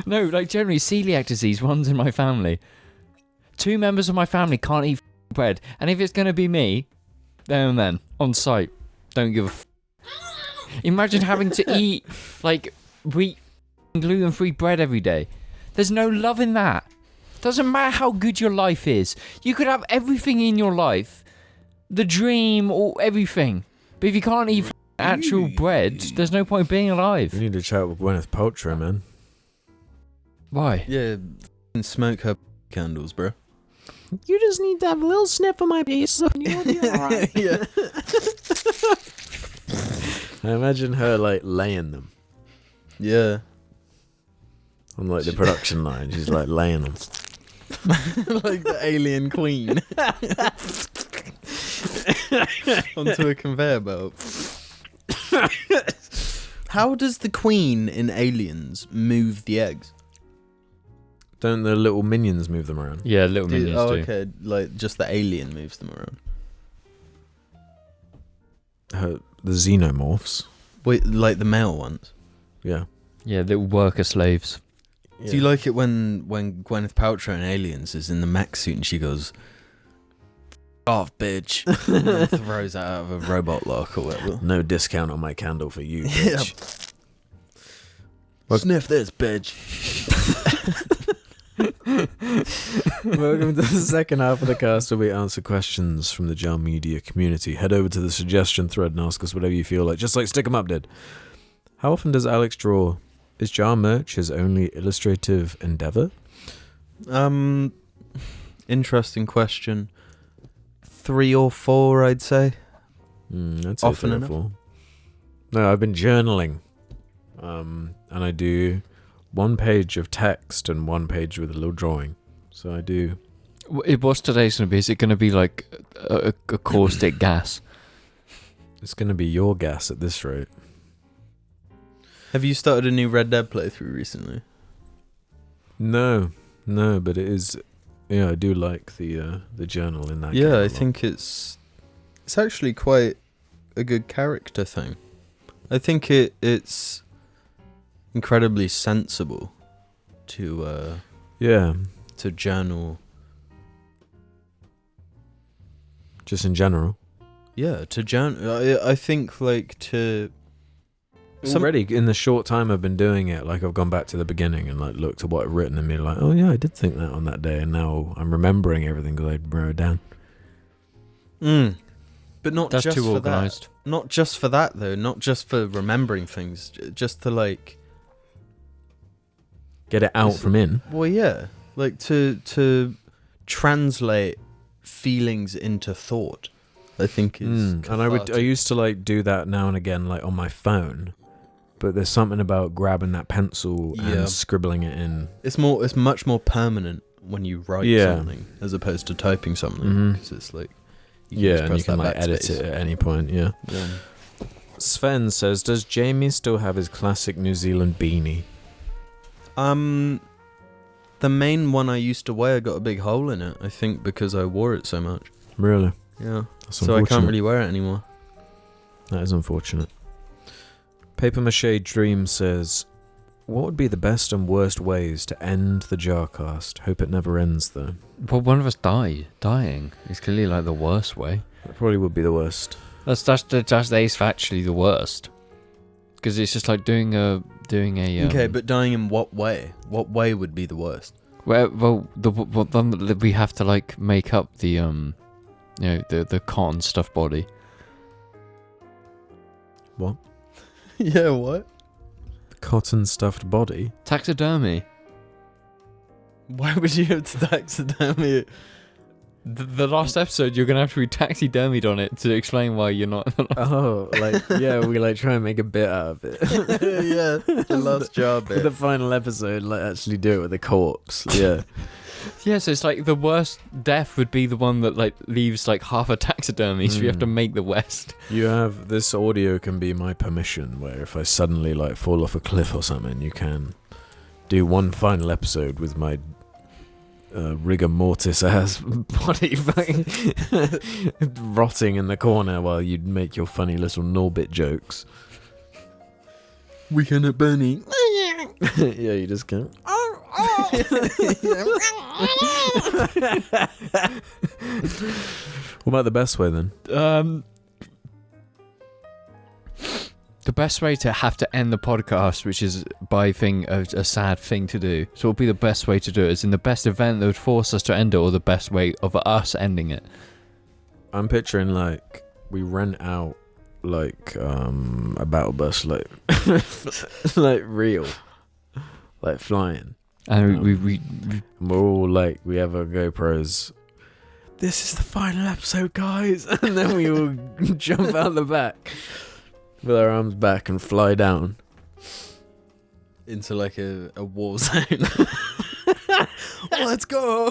No, like generally celiac disease runs in my family. 2 members of my family can't eat bread, and if it's going to be me, there and then, on site, don't give a Imagine having to eat, like, wheat gluten-free bread every day. There's no love in that. Doesn't matter how good your life is. You could have everything in your life, the dream, or everything. But if you can't eat actual bread, there's no point being alive. You need to chat with Gwyneth Paltrow, man. Why? Yeah, smoke her candles, bro. You just need to have a little sniff of my piece, so you'll be alright. Yeah. I imagine her like laying them Yeah. on like the production line. She's like laying them. Like the alien queen. Onto a conveyor belt. How does the queen in Aliens move the eggs? Don't the little minions move them around? Yeah, little minions do. Okay, like just the alien moves them around. The xenomorphs. Wait, like the male ones? Yeah. Yeah, little worker slaves. Yeah. Do you like it when Gwyneth Paltrow in Aliens is in the mech suit and she goes, "F off, bitch," and then throws it out of a robot lock or whatever? No discount on my candle for you, bitch. Sniff this, bitch. Welcome to the second half of the cast where we answer questions from the JAR Media community. Head over to the suggestion thread and ask us whatever you feel like, just like Stick 'em Up did. How often does Alex draw? Is JAR merch his only illustrative endeavor? Interesting question. 3 or 4, I'd say. I'd say Often 3 or enough. 4. No, I've been journaling. And I do 1 page of text and 1 page with a little drawing. So I do. What's today's going to be? Is it going to be like a caustic gas? It's going to be your gas at this rate. Have you started a new Red Dead playthrough recently? No, but it is. Yeah, I do like the journal in that. game Yeah, a I lot. think it's actually quite a good character thing. I think it's incredibly sensible to journal. Just in general. Yeah, to journal. I think like to. Already in the short time I've been doing it, like I've gone back to the beginning and like looked at what I've written and been like, oh yeah, I did think that on that day, and now I'm remembering everything because I wrote it down. But not That's just too for organised. that. Not just for that though. Not just for remembering things. Just to like. Get it out from in. Well, yeah, like to translate feelings into thought. I think is And I cathartic. used to like do that now and again, like on my phone. But there's something about grabbing that pencil and scribbling it in. It's much more permanent when you write something as opposed to typing something, because it's like you and you can like edit it at any point. Yeah. Sven says, "Does Jamie still have his classic New Zealand beanie?" The main one I used to wear got a big hole in it. I think because I wore it so much. Really? Yeah. That's So I can't really wear it anymore. That is unfortunate. Paper Mache Dream says, "What would be the best and worst ways to end the JARCast? Hope it never ends, though." Well, one of us dying is clearly like the worst way. That probably would be the worst. That's factually the worst. Because it's just like doing a. Okay, but dying in what way? What way would be the worst? Well, we have to like make up the the cotton stuffed body. What? Yeah, what? Cotton stuffed body? Taxidermy. Why would you have to taxidermy it? The last episode, you're gonna have to be taxidermied on it to explain why you're not. Oh, like, yeah, we like try and make a bit out of it. Yeah, the last jar For bit. the final episode, like actually do it with a corpse. Yeah. Yeah, so it's like the worst death would be the one that like leaves like half a taxidermy, so you have to make the rest. You have this audio can be my permission, where if I suddenly like fall off a cliff or something, you can do one final episode with my rigor mortis ass body rotting in the corner while you make your funny little Norbit jokes. Weekend at Bernie. Yeah, you just go. What about the best way then? The best way to have to end the podcast, which is by a sad thing to do. So what would be the best way to do it? Is in the best event that would force us to end it, or the best way of us ending it? I'm picturing like we rent out like a battle bus, like like real, like flying, And we we're all like, we have our GoPros. This is the final episode, guys, and then we all jump out the back with our arms back and fly down into like a war zone. Let's go.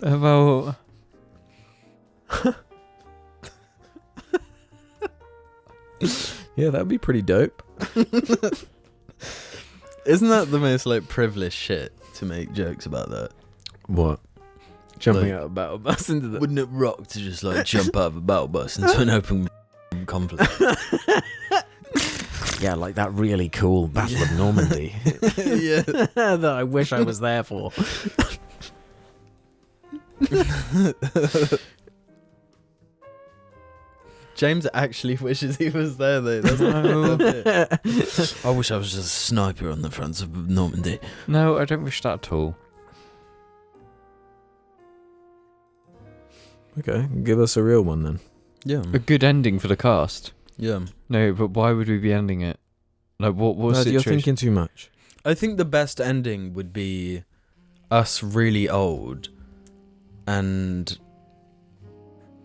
about yeah, that'd be pretty dope. Isn't that the most like privileged shit to make jokes about that? What? Jumping Like, out of a battle bus into the... Wouldn't it rock to just like jump out of a battle bus into an open conflict? Yeah, like that really cool Battle of Normandy. Yeah. That I wish I was there for. James actually wishes he was there though. That's I wish I was just a sniper on the fronts of Normandy. No, I don't wish that at all. Okay, give us a real one then. Yeah. A good ending for the cast. Yeah. No, but why would we be ending it? Like, what Lad, you're situation? thinking too much. I think the best ending would be us really old and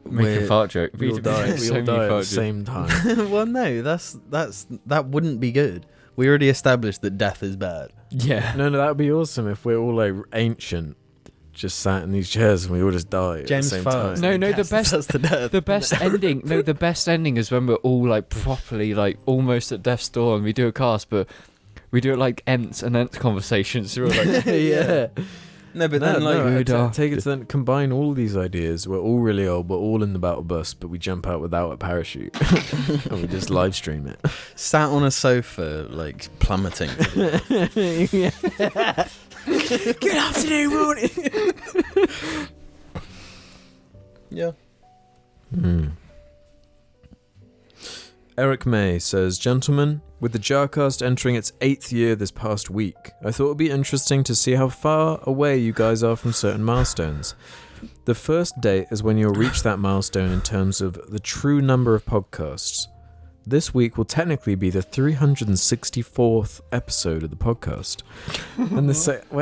Make a fart joke. We all die. We So all many die at the fart jokes. same time. well, no, that wouldn't be good. We already established that death is bad. Yeah. No, that would be awesome if we're all like ancient, just sat in these chairs and we all just die James at the same farts. time. No, the best. That's the death. The best ending. No, the best ending is when we're all like properly like almost at death's door and we do a cast, but we do it like Ents and Ents conversations. So we're like, Yeah. No, but then like take it to then combine all these ideas. We're all really old. We're all in the battle bus, but we jump out without a parachute and we just live stream it. sat on a sofa, like plummeting. Good afternoon, morning. Yeah. Eric May says, "Gentlemen, with the JARCast entering its 8th year this past week, I thought it would be interesting to see how far away you guys are from certain milestones. The first date is when you'll reach that milestone in terms of the true number of podcasts. this week will technically be the 364th episode of the podcast. And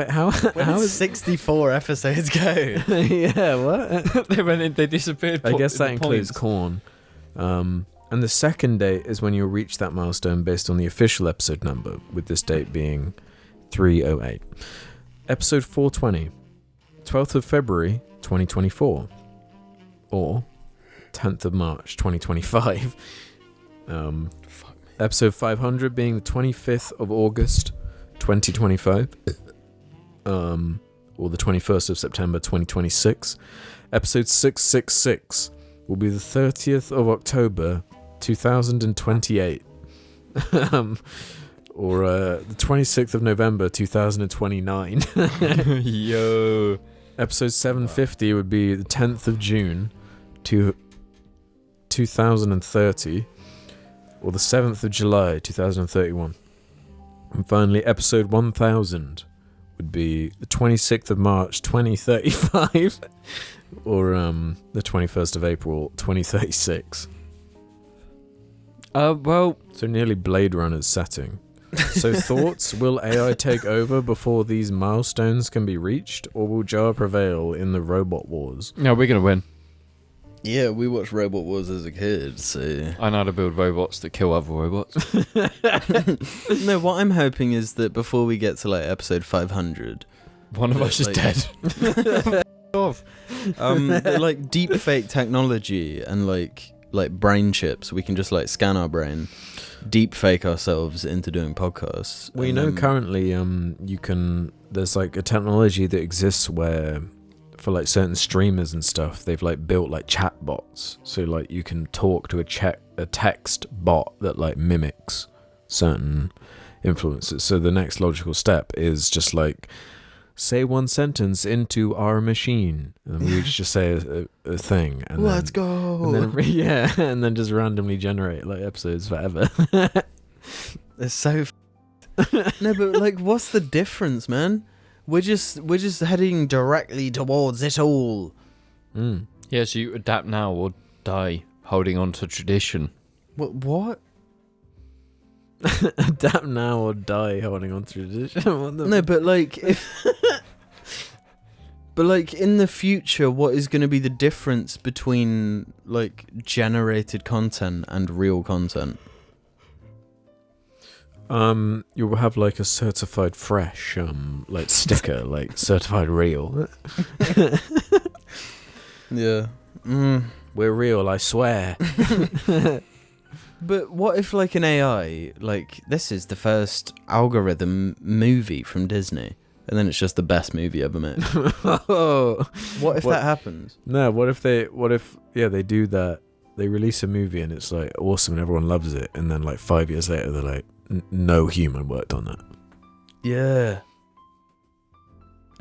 how is 64 episodes go? yeah, what? They disappeared. I guess that includes corn. And the second date is when you'll reach that milestone based on the official episode number, with this date being 308. Episode 420, 12th of February 2024, or 10th of March 2025. Episode 500 being the 25th of August 2025, or the 21st of September 2026. Episode 666 will be the 30th of October 2028, or the 26th of November 2029. Yo. Episode 750 would be the 10th of June 2030, or the 7th of July 2031. And finally, episode 1000 would be the 26th of March 2035, or the 21st of April 2036. Well, So nearly Blade Runner's setting. So thoughts, will AI take over before these milestones can be reached, or will JAR prevail in the robot wars? no, we're gonna win. Yeah, we watched Robot Wars as a kid, so... I know how to build robots that kill other robots. No, what I'm hoping is that before we get to, like, episode 500... One of us is like- dead. Off. like, deep fake technology and, like brain chips, we can just, like, scan our brain, deep fake ourselves into doing podcasts. Well, you and know, then- currently, you can... There's, like, a technology that exists where... For like certain streamers and stuff, they've like built like chat bots, so like you can talk to a text bot that like mimics certain influences. So the next logical step is just like say one sentence into our machine, and we just say a thing, and Let's then, go. and then and then just randomly generate like episodes forever. It's so no, but like, what's the difference, man? We're just heading directly towards it all. Mm. Yeah, so you adapt now or die holding on to tradition. What? Adapt now or die holding on to tradition. What the No, but like if but like in the future, what is going to be the difference between like generated content and real content? You'll have like a certified fresh, like sticker, like certified real. Yeah. We're real, I swear. But what if like an AI, like this is the first algorithm movie from Disney, and then it's just the best movie ever made? Oh. What if that happens? No, what if they do that? They release a movie and it's like awesome and everyone loves it, and then like 5 years later they're like, no human worked on that. Yeah.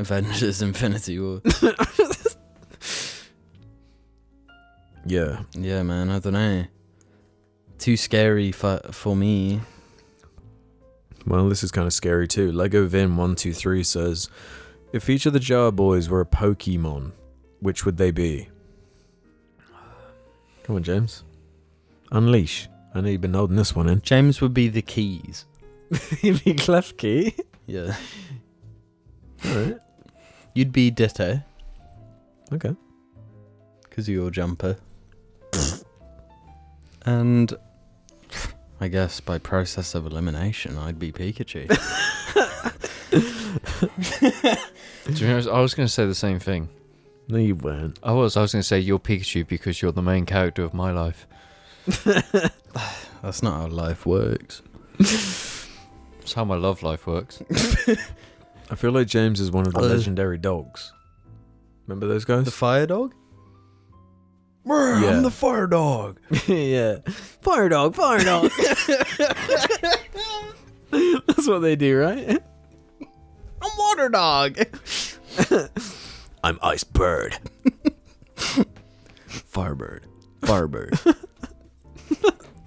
Avengers Infinity War. Yeah. Yeah, man, I don't know. Too scary for me. Well, this is kind of scary too. Lego Vin 123 says, if each of the Jar Boys were a Pokemon, which would they be? Come on, James. Unleash. I know you've been holding this one in. James would be the keys. You'd be Klefki. Yeah. Alright. You'd be Ditto, Okay. because of your jumper. And I guess by process of elimination, I'd be Pikachu. Do you know, I was going to say the same thing. No, you weren't. I was going to say you're Pikachu because you're the main character of my life. That's not how life works. That's how my love life works. I feel like James is one of the legendary dogs. Remember those guys? The fire dog? Yeah. I'm the fire dog. Yeah. Fire dog, fire dog. That's what they do, right? I'm water dog. I'm Ice Bird. Firebird. Firebird.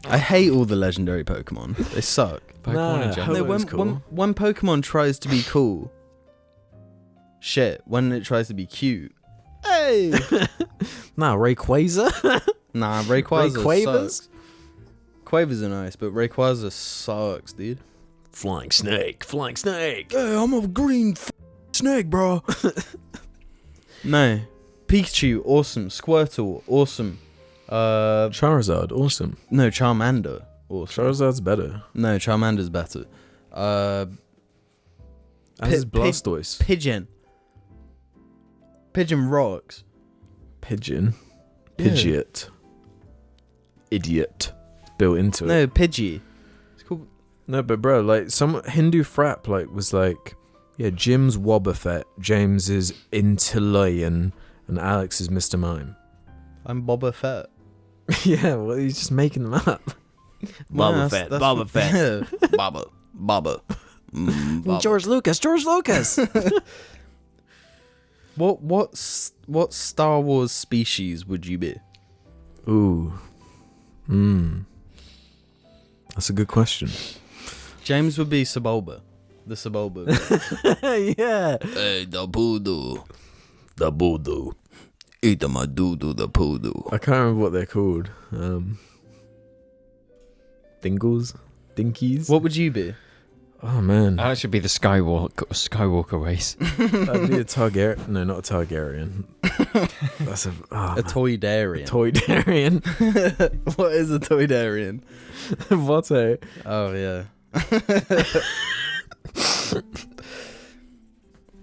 I hate all the legendary Pokemon. They suck. Pokemon in general. No, Hello is cool. when Pokemon tries to be cool, shit. When it tries to be cute, hey. Nah, Rayquaza. Nah, Rayquaza Rayquavas? sucks. Quavers are nice, but Rayquaza sucks, dude. Flying snake. Hey, I'm a green snake, bro. No. Pikachu, awesome. Squirtle, awesome. Charizard, awesome. No, Charmander, awesome. Charizard's better. No, Charmander's better. As is Blastoise. Pigeon. Pigeon rocks. Pigeon. Yeah. Pidgeot. Idiot. Built into it. No, Pidgey. It's called... No, but bro, like some Hindu frap was like, yeah, Jim's Wobbuffet, James is Intilion, and Alex is Mr. Mime. I'm Boba Fett. Yeah, well, he's just making them up. Boba Fett. Baba. George Lucas. What Star Wars species would you be? Ooh. That's a good question. James would be Sebulba. The Sebulba. Yeah. Hey, the poodoo. Eat my doo-doo, the poodoo. I can't remember what they're called. Dingles? Dinkies? What would you be? Oh, man. That should be the Skywalker race. That'd be a Targaryen. No, not a Targaryen. That's a Toydarian. Toydarian. What is a Toydarian? What a... Oh, yeah.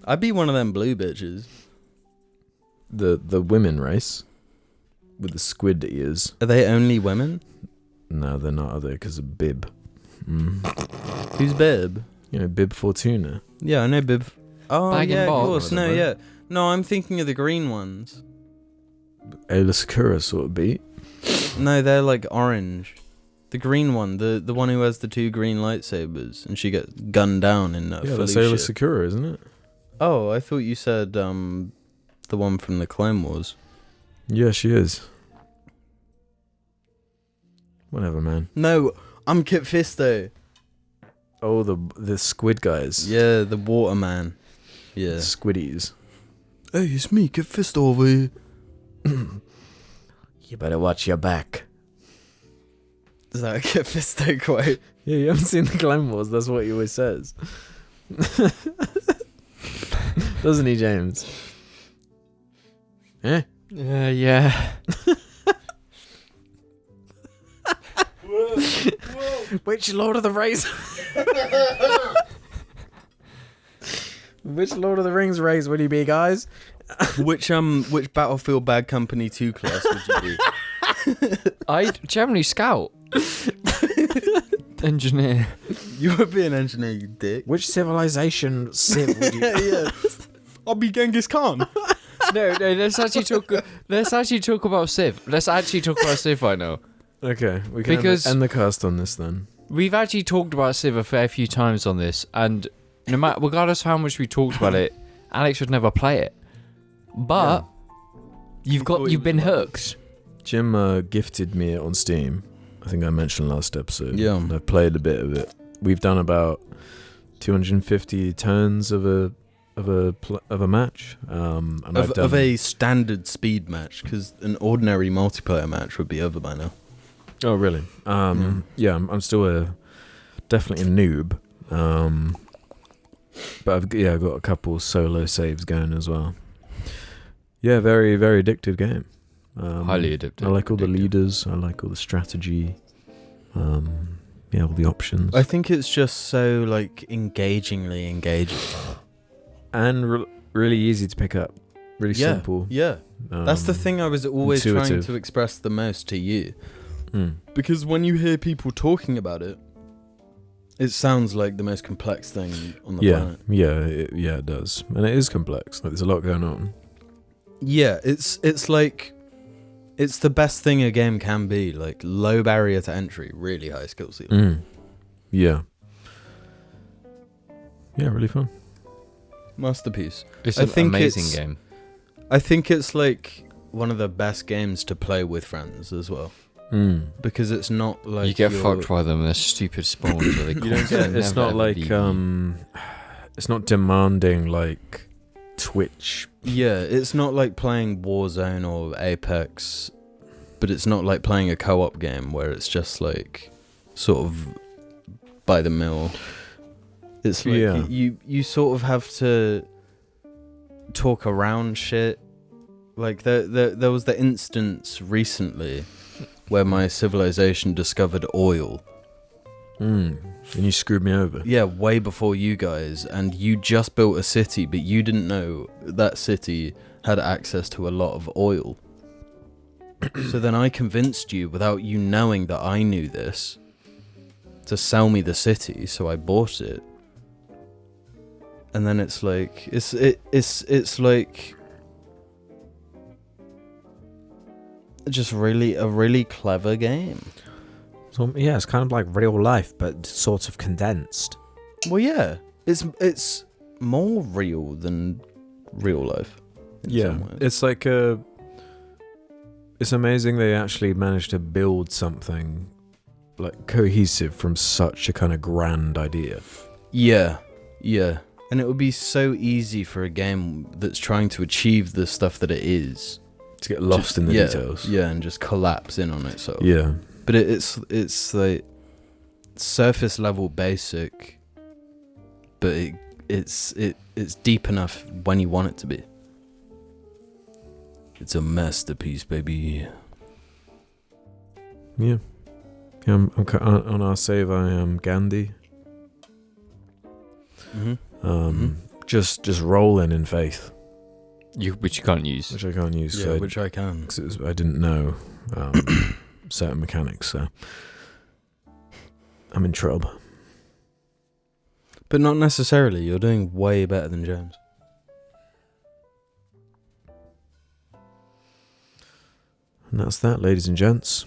I'd be one of them blue bitches. The women race with the squid ears. Are they only women? No, they're not, are they? Because of Bib. Who's Bib? You know, Bib Fortuna. Yeah, I know Bib. Oh, Bag and yeah, of Bob. course. No, yeah. No, I'm thinking of the green ones. Ayla Sakura sort of beat. No, they're like orange. The green one, the one who has the 2 green lightsabers, and she gets gunned down in Yeah, that's Ayla Sakura, isn't it? Oh, I thought you said the one from the Clone Wars. Yeah, she is. Whatever, man. No, I'm Kit Fisto. Oh, the squid guys. Yeah, the water man. Yeah. The squiddies. Hey, it's me, Kit Fisto over here. You better watch your back. Is that a Kit Fisto quote? Yeah, you haven't seen the Clone Wars. That's what he always says. Doesn't he, James? Eh? Yeah. Which Lord of the Rings? Which Lord of the Rings race would he be, guys? Which Battlefield Bad Company 2 class would you be? I'd generally scout. Engineer. You would be an engineer, you dick. Which civilization Civ would you Yeah. I'll be Genghis Khan. No, let's actually talk about Civ. Let's actually talk about Civ right now. Okay, we can end the cast on this then. We've actually talked about Civ a fair few times on this, and no matter, regardless of how much we talked about it, Alex would never play it. But you've been hooked. Jim gifted me it on Steam. I think I mentioned last episode. Yeah. And I've played a bit of it. We've done about 250 turns of a match. And of a standard speed match, because an ordinary multiplayer match would be over by now. Oh, really? Yeah, I'm still definitely a noob. But I've got a couple solo saves going as well. Yeah, very, very addictive game. Highly addictive. I like all the leaders. I like all the strategy. All the options. I think it's just so engagingly engaging. And really easy to pick up. Really simple. Yeah. That's the thing I was always trying to express the most to you. Because when you hear people talking about it, it sounds like the most complex thing on the planet. Yeah, it does. And it is complex. There's a lot going on. Yeah, it's the best thing a game can be. Low barrier to entry, really high skill ceiling. Yeah. Yeah, really fun. Masterpiece. It's an amazing game. I think it's one of the best games to play with friends as well. Because it's not like you get fucked by them. They're stupid spawns. Where they it's not like it's not demanding like Twitch. Yeah, it's not like playing Warzone or Apex, but it's not like playing a co-op game where it's just sort of by the mill. It's like you sort of have to talk around shit. Like there was the instance recently where my civilization discovered oil. And you screwed me over. Yeah, way before you guys, and you just built a city, but you didn't know that city had access to a lot of oil. So then I convinced you, without you knowing that I knew this, to sell me the city, so I bought it. And then it's like it's like just really a really clever game. So yeah, it's kind of like real life, but sort of condensed. Well, yeah, it's more real than real life. In some ways. It's like it's amazing they actually managed to build something like cohesive from such a kind of grand idea. Yeah. And it would be so easy for a game that's trying to achieve the stuff that it is To get lost in the details. Yeah, and just collapse in on itself. Yeah. But it's like surface level basic, but it's deep enough when you want it to be. It's a masterpiece, baby. Yeah. I'm on our save. I am Gandhi. Just rolling in faith, Which you can't use. which I can't use. Yeah, which I can. 'cause I didn't know certain mechanics, so I'm in trouble. But not necessarily. You're doing way better than James. And that's that, ladies and gents.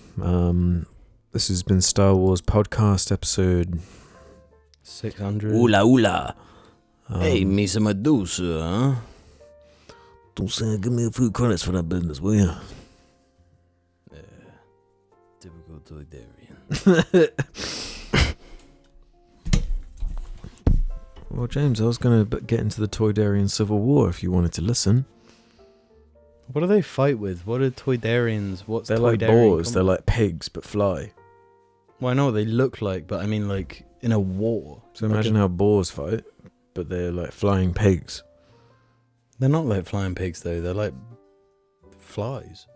This has been Star Wars Podcast episode 600. Oola. Hey, me some Medusa, huh? Don't say, give me a few credits for that business, will you? Typical Toydarian. Well, James, I was going to get into the Toydarian Civil War if you wanted to listen. What do they fight with? What are Toydarians? What's They're Toydarian like boars. combat? They're like pigs, but fly. Well, I know what they look like, but I mean, like, in a war. So Like imagine how boars fight, but they're like flying pigs. They're not like flying pigs, though. They're like flies.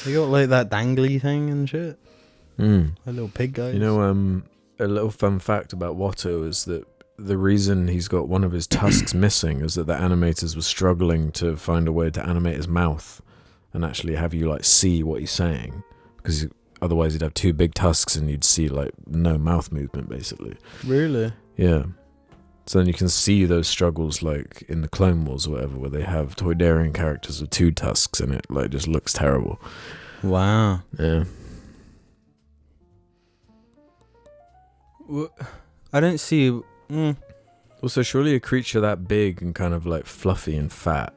They got like that dangly thing and shit. Like little pig guys. You know, a little fun fact about Watto is that the reason he's got one of his tusks missing is that the animators were struggling to find a way to animate his mouth and actually have you like see what he's saying, because otherwise he'd have two big tusks and you'd see like no mouth movement basically. Really? Yeah. So then you can see those struggles like in the Clone Wars or whatever, where they have Toydarian characters with two tusks and it like just looks terrible. Wow. Yeah. I don't see. Also, surely a creature that big and kind of like fluffy and fat,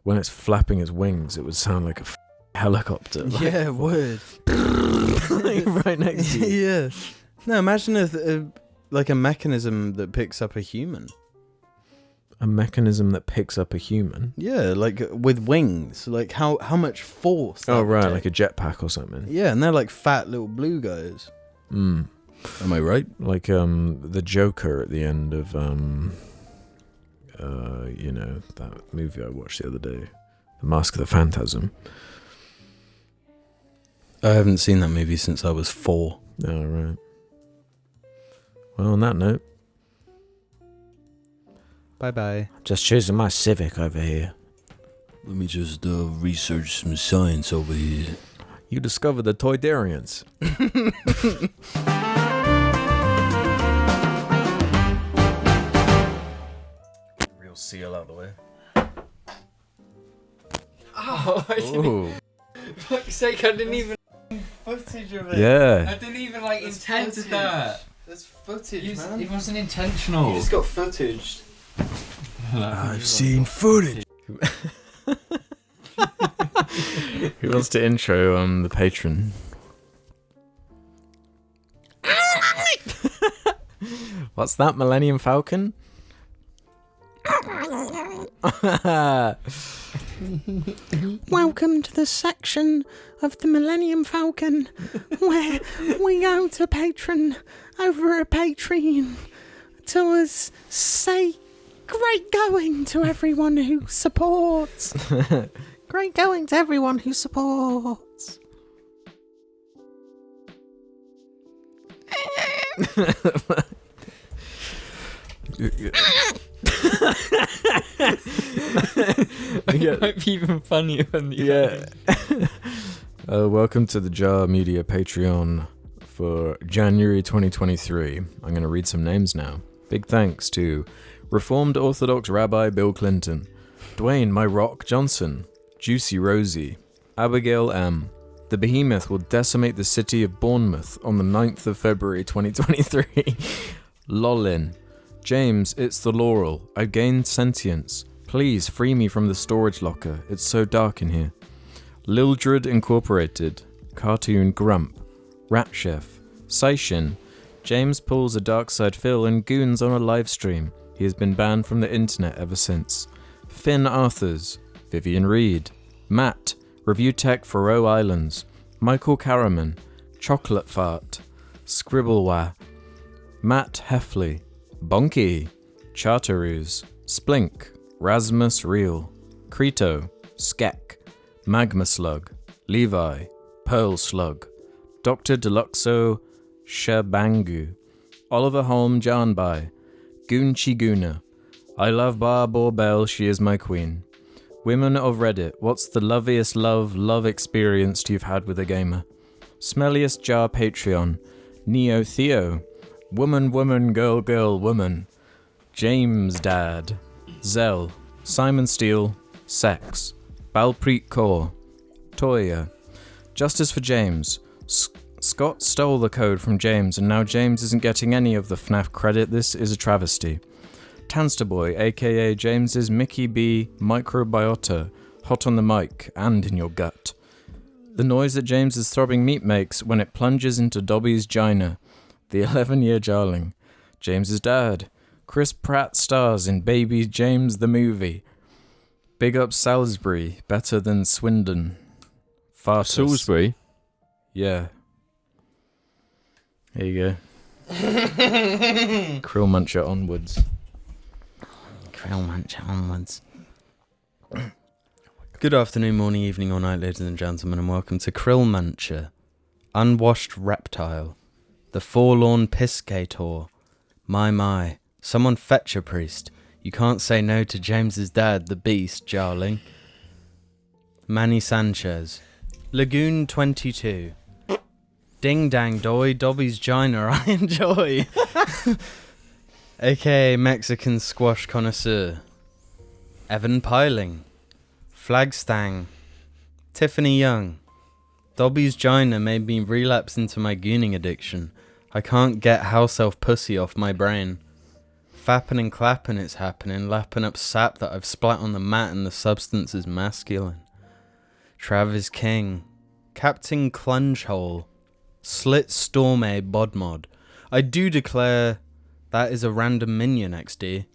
when it's flapping its wings, it would sound like a helicopter. Like, Yeah, it would. right next to you. Yeah. No, imagine like a mechanism that picks up a human. A mechanism that picks up a human. Yeah, like with wings. Like how much force. that Oh, would right, take. like a jetpack or something. Yeah, and they're like fat little blue guys. Am I right? Like the Joker at the end of that movie I watched the other day, The Mask of the Phantasm. I haven't seen that movie since I was 4. Oh, right. Well, on that note, Bye. Just choosing my Civic over here. Let me just research some science over here. you discovered the Toydarians. Real seal out the way. Oh, Oh. fuck's sake, I didn't even Footage of Yeah. didn't even like There's intend footage. that. There's footage, It wasn't intentional. got footage. I've seen footage. Who wants to intro the patron? What's that, Millennium Falcon? Welcome to the section of the Millennium Falcon where we go to Patron over a Patreon to us say great going to everyone who supports. Great going to everyone who supports. It might be even funnier than the Welcome to the Jar Media Patreon for January 2023. I'm going to read some names now. Big thanks to Reformed Orthodox Rabbi Bill Clinton, Dwayne My Rock Johnson, Juicy Rosie, Abigail M. The behemoth will decimate the city of Bournemouth on the 9th of February 2023. Lolin. James, it's the Laurel. I've gained sentience. Please free me from the storage locker. It's so dark in here. Lildred Incorporated. Cartoon Grump. Rat Chef. Saishin. James pulls a Darkside Phil and goons on a live stream. He has been banned from the internet ever since. Finn Arthurs. Vivian Reed. Matt. Review Tech for Roe Islands. Michael Caraman. Chocolate Fart. Scribblewa. Matt Heffley. Bonky. Charteroos. Splink. Rasmus Reel. Creto. Skek. Magma Slug. Levi. Pearl Slug. Dr. Deluxo. Shabangu. Oliver Holm Janbai. Goonchi Goona. I love Barb or Bell, she is my queen. Women of Reddit, what's the loveliest love experience you've had with a gamer? Smelliest Jar Patreon. Neo Theo. Woman, girl, woman. James Dad. Zell. Simon Steele. Sex. Balpreet Kaur. Toya. Justice for James. Scott stole the code from James and now James isn't getting any of the FNAF credit. This is a travesty. Tansterboy, aka James's Mickey B microbiota, hot on the mic and in your gut. The noise that James's throbbing meat makes when it plunges into Dobby's gina. The 11-year JARling. James's dad. Chris Pratt stars in Baby James the movie. Big up Salisbury, better than Swindon. Fartus. Salisbury? Yeah. There you go. Krill Muncher onwards. Krill Muncher onwards. Good afternoon, morning, evening, or night, ladies and gentlemen, and welcome to Krill Muncher, Unwashed Reptile, the Forlorn Piscator. My, someone fetch a priest. You can't say no to James's dad, the beast, JARling. Manny Sanchez. Lagoon 22. Ding dang doy, Dobby's gina I enjoy. AKA Mexican squash connoisseur. Evan Piling. Flagstang. Tiffany Young. Dobby's gina made me relapse into my gooning addiction. I can't get house elf pussy off my brain. Fapping and clapping it's happening, lapping up sap that I've splat on the mat and the substance is masculine. Travis King. Captain Clungehole. Slit Storme Bodmod. I do declare that is a random minion XD.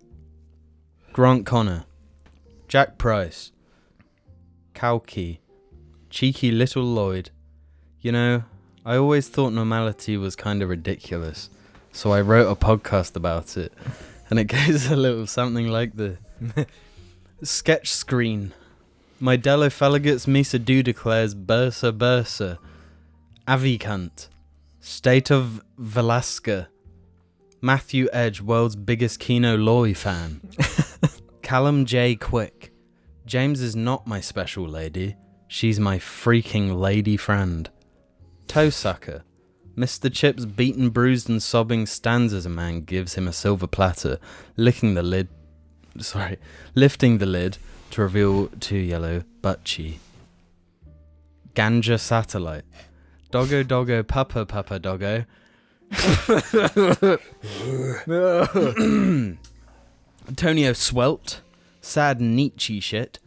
Grant Connor. Jack Price. Kalki. Cheeky Little Lloyd. You know, I always thought normality was kind of ridiculous, so I wrote a podcast about it, and it goes a little something like the sketch screen. My Delophalegats Misa Do declares Bursa. Avikant. State of Velasca. Matthew Edge, world's biggest Kino Loy fan. Callum J. Quick. James is not my special lady. She's my freaking lady friend. Toe Sucker. Mr. Chips beaten, bruised and sobbing stands as a man gives him a silver platter, lifting the lid to reveal two yellow butt-chi. Ganja Satellite. Doggo, papa, doggo. Antonio Swelt. Sad Nietzsche shit.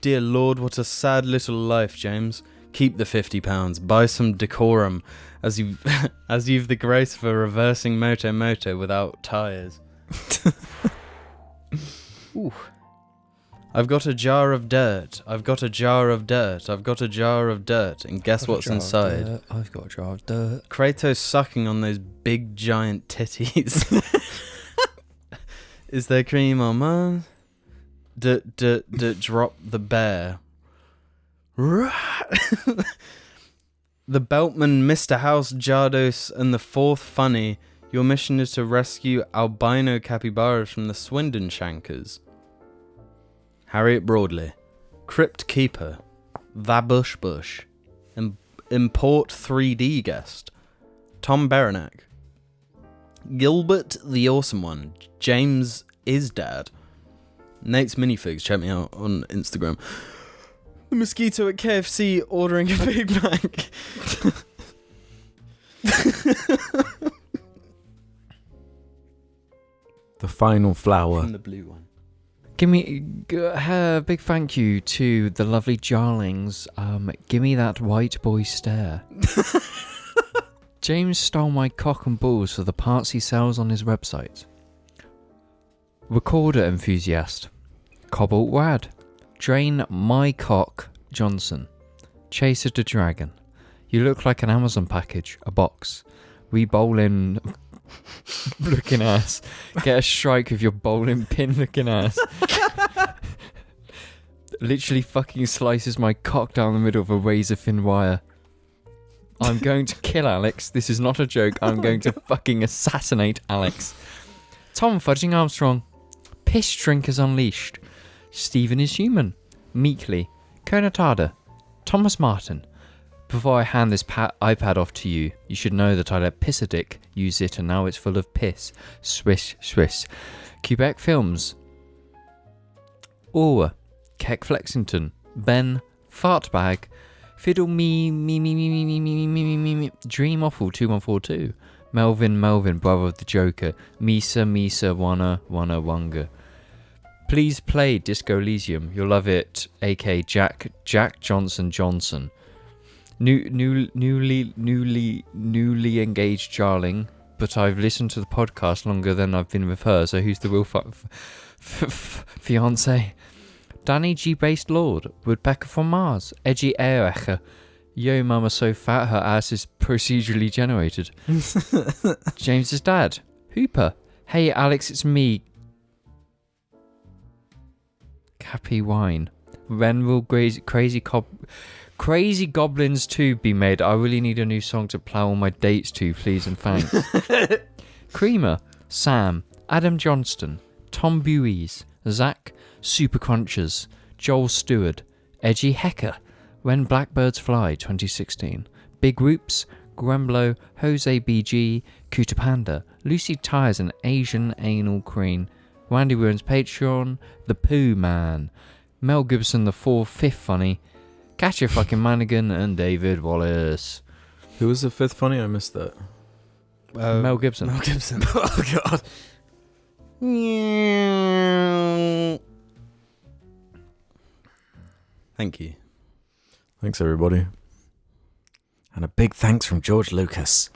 Dear Lord, what a sad little life, James. Keep the £50. Buy some decorum, as you've the grace for reversing moto without tyres. Ooh. I've got a jar of dirt. I've got a jar of dirt. I've got a jar of dirt. And guess what's inside? I've got a jar of dirt. Kratos sucking on those big giant titties. Is there cream on mine? Drop the bear. The Beltman, Mr. House, Jardos, and the fourth funny. Your mission is to rescue albino capybaras from the Swindon Shankers. Harriet Broadley, Crypt Keeper, The Bush, Import 3D Guest, Tom Berenack, Gilbert the Awesome One, James is Dad, Nate's Minifigs, check me out on Instagram, the Mosquito at KFC ordering a Big Mac. The final flower. And the blue one. Give me a big thank you to the lovely JARlings. Give me that white boy stare. James stole my cock and balls for the parts he sells on his website. Recorder enthusiast. Cobalt Wad. Drain my cock Johnson. Chaser the Dragon. You look like an Amazon package, a box. We bowl in looking ass. Get a strike with your bowling pin looking ass. Literally fucking slices my cock down the middle of a razor thin wire. I'm going to kill Alex. This is not a joke. I'm going to fucking assassinate Alex. Tom Fudging Armstrong. Piss Drinkers Unleashed. Stephen is Human. Meekly. Konatada. Thomas Martin. Before I hand this iPad off to you, you should know that I let Pissadick use it and now it's full of piss. Swish, swish. Quebec Films. Orwa. Keck Flexington. Ben. Fartbag. Fiddle me, Dream Awful 2142. Melvin, brother of the Joker. Misa, Wana, Wanga. Please play Disco Elysium. You'll love it. A.K. Jack Johnson. Newly engaged JARling, but I've listened to the podcast longer than I've been with her, so who's the real fiance? Danny G-based Lord, Woodpecker from Mars, Edgy Aerecher, Yo Mama so fat her ass is procedurally generated. James's dad, Hooper, hey Alex it's me, Cappy Wine, Renville Crazy Goblins 2 be made. I really need a new song to plough all my dates to, please and thanks. Creamer, Sam, Adam Johnston, Tom Buies, Zach, Super Crunchers, Joel Stewart, Edgy Hecker, When Blackbirds Fly 2016, Big Whoops, Gremblo, Jose BG, Cooter Panda, Lucy Tyres and Asian Anal Cream, Randy Ruins Patreon, The Pooh Man, Mel Gibson the 5th Funny, Catcher fucking Manigan and David Wallace. Who was the fifth funny? I missed that. Mel Gibson. Oh, God. Thank you. Thanks, everybody. And a big thanks from George Lucas.